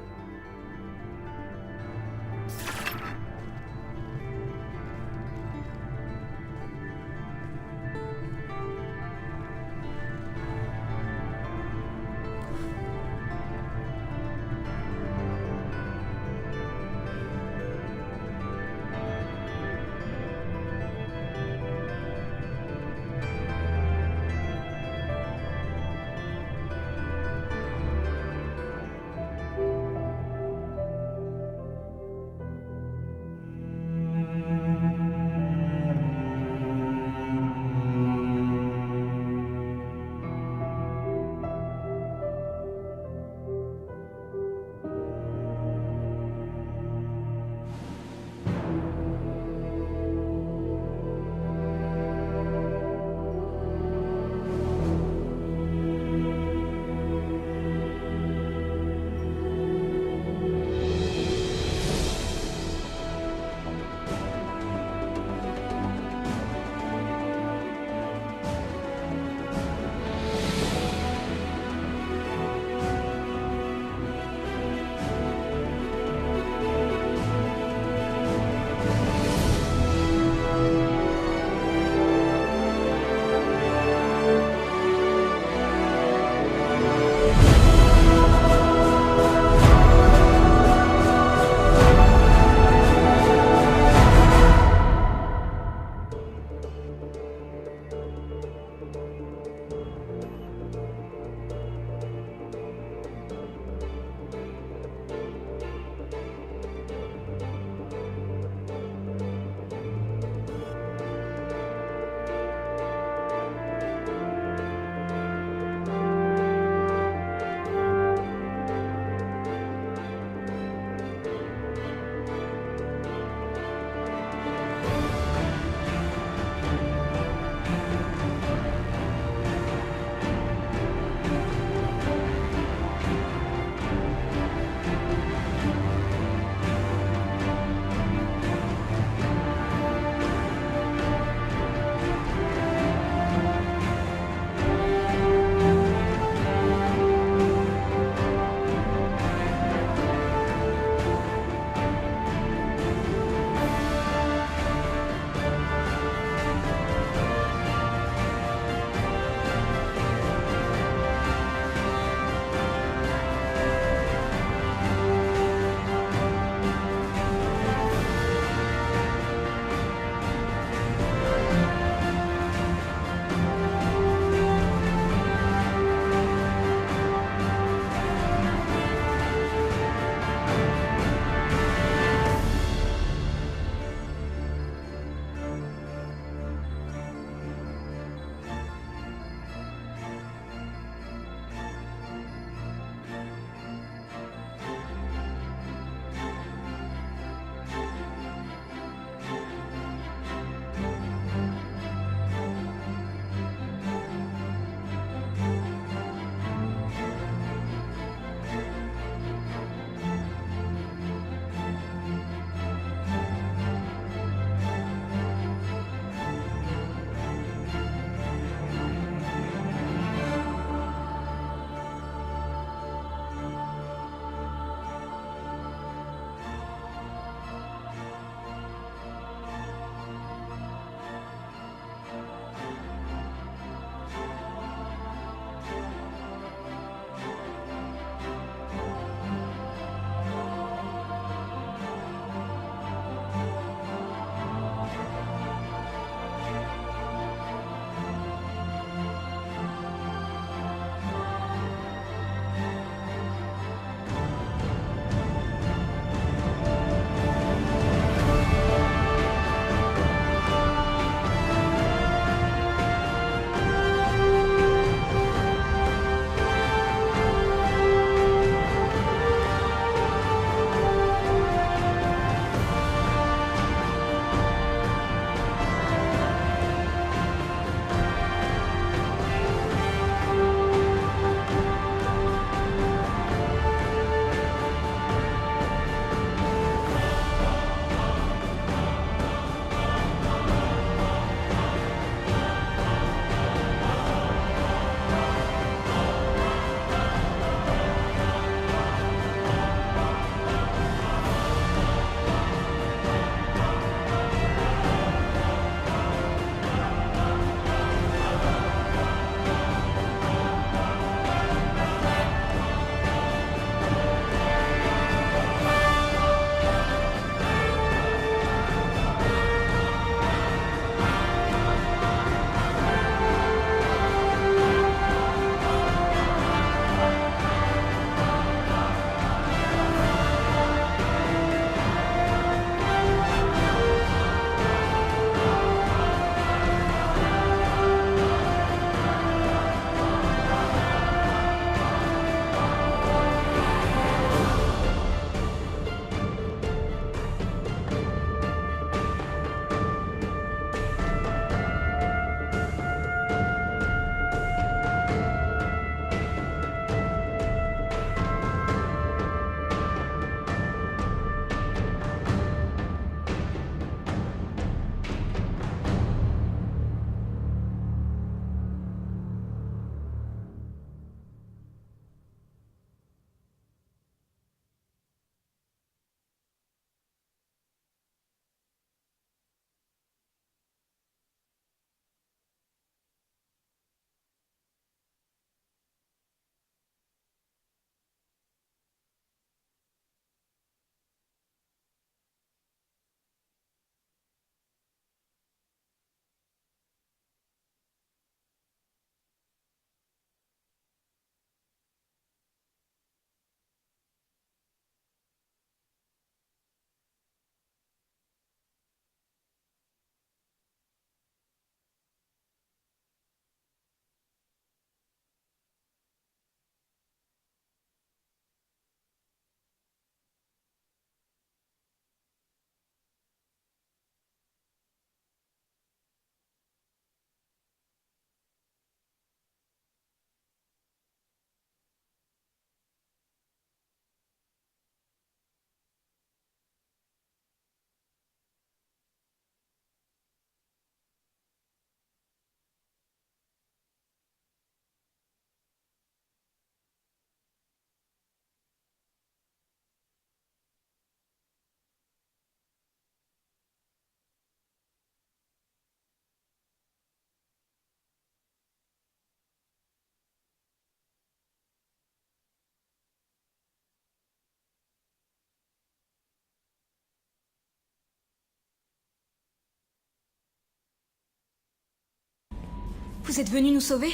S7: Vous êtes venu nous sauver?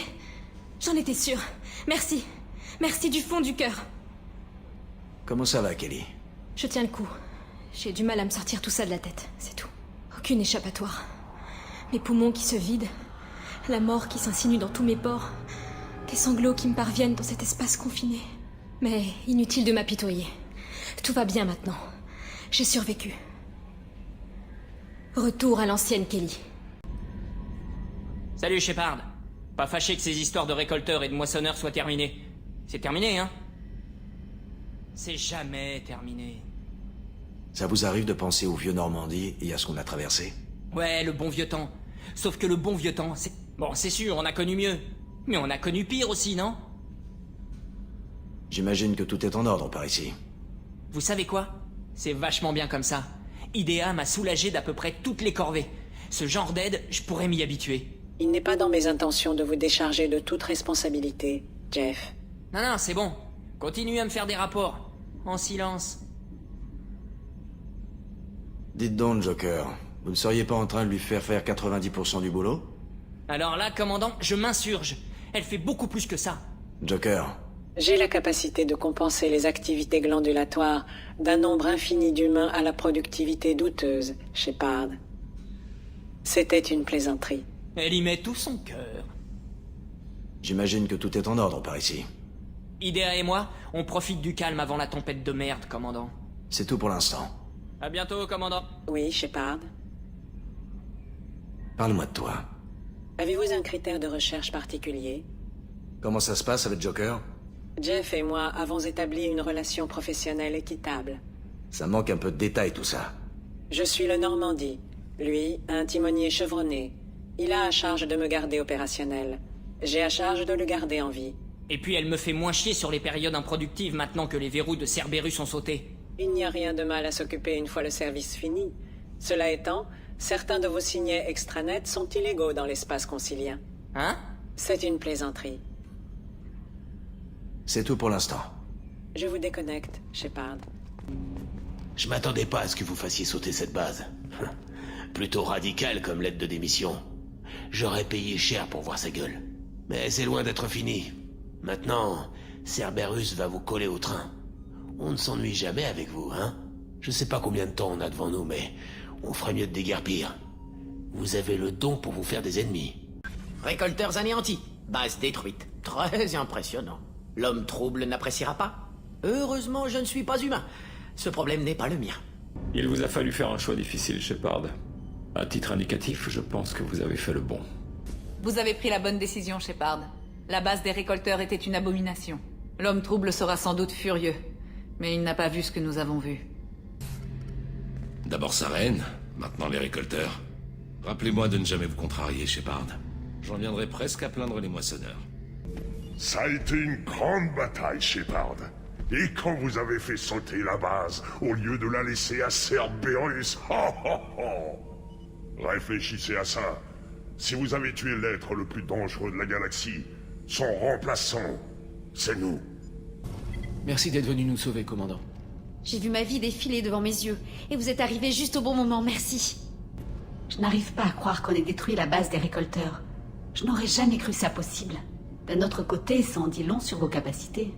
S7: J'en étais sûre. Merci. Merci du fond du cœur.
S1: Comment ça va, Kelly?
S7: Je tiens le coup. J'ai du mal à me sortir tout ça de la tête, c'est tout. Aucune échappatoire. Mes poumons qui se vident. La mort qui s'insinue dans tous mes pores. Des sanglots qui me parviennent dans cet espace confiné. Mais inutile de m'apitoyer. Tout va bien maintenant. J'ai survécu. Retour à l'ancienne Kelly.
S2: Salut Shepard. Pas fâché que ces histoires de récolteurs et de moissonneurs soient terminées. C'est terminé, hein? C'est jamais terminé.
S1: Ça vous arrive de penser au vieux Normandie et à ce qu'on a traversé?
S2: Ouais, le bon vieux temps. Sauf que le bon vieux temps, c'est... Bon, c'est sûr, on a connu mieux. Mais on a connu pire aussi, non?
S1: J'imagine que tout est en ordre par ici.
S2: Vous savez quoi? C'est vachement bien comme ça. IDEA m'a soulagé d'à peu près toutes les corvées. Ce genre d'aide, je pourrais m'y habituer.
S8: Il n'est pas dans mes intentions de vous décharger de toute responsabilité, Jeff.
S2: Non, c'est bon. Continuez à me faire des rapports. En silence.
S1: Dites donc, Joker, vous ne seriez pas en train de lui faire 90% du boulot?
S2: Alors là, commandant, je m'insurge. Elle fait beaucoup plus que ça.
S1: Joker.
S8: J'ai la capacité de compenser les activités glandulatoires d'un nombre infini d'humains à la productivité douteuse, Shepard. C'était une plaisanterie.
S2: Elle y met tout son cœur.
S1: J'imagine que tout est en ordre par ici.
S2: IDEA et moi, on profite du calme avant la tempête de merde, commandant.
S1: C'est tout pour l'instant.
S2: À bientôt, commandant.
S8: Oui, Shepard.
S1: Parle-moi de toi.
S8: Avez-vous un critère de recherche particulier?
S1: Comment ça se passe avec Joker?
S8: Jeff et moi avons établi une relation professionnelle équitable.
S1: Ça manque un peu de détails tout ça.
S8: Je suis le Normandie. Lui, un timonier chevronné. Il a à charge de me garder opérationnel. J'ai à charge de le garder en vie.
S2: Et puis elle me fait moins chier sur les périodes improductives maintenant que les verrous de Cerberus sont sautés.
S8: Il n'y a rien de mal à s'occuper une fois le service fini. Cela étant, certains de vos signets extranets sont illégaux dans l'espace concilien.
S2: Hein?
S8: C'est une plaisanterie.
S1: C'est tout pour l'instant.
S8: Je vous déconnecte, Shepard.
S14: Je m'attendais pas à ce que vous fassiez sauter cette base. Plutôt radical comme lettre de démission. J'aurais payé cher pour voir sa gueule. Mais c'est loin d'être fini. Maintenant, Cerberus va vous coller au train. On ne s'ennuie jamais avec vous, hein? Je sais pas combien de temps on a devant nous, mais on ferait mieux de déguerpir. Vous avez le don pour vous faire des ennemis.
S17: Récolteurs anéantis. Base détruite. Très impressionnant. L'homme trouble n'appréciera pas. Heureusement, je ne suis pas humain. Ce problème n'est pas le mien.
S18: Il vous a fallu faire un choix difficile, Shepard. À titre indicatif, je pense que vous avez fait le bon.
S10: Vous avez pris la bonne décision, Shepard. La base des récolteurs était une abomination. L'homme trouble sera sans doute furieux. Mais il n'a pas vu ce que nous avons vu.
S3: D'abord sa reine, maintenant les récolteurs. Rappelez-moi de ne jamais vous contrarier, Shepard. J'en viendrai presque à plaindre les moissonneurs.
S12: Ça a été une grande bataille, Shepard. Et quand vous avez fait sauter la base, au lieu de la laisser à Cerberus, réfléchissez à ça. Si vous avez tué l'être le plus dangereux de la galaxie, son remplaçant, c'est nous.
S17: Merci d'être venu nous sauver, commandant.
S5: J'ai vu ma vie défiler devant mes yeux, et vous êtes arrivé juste au bon moment, merci. Je n'arrive pas à croire qu'on ait détruit la base des récolteurs. Je n'aurais jamais cru ça possible. D'un autre côté, ça en dit long sur vos capacités.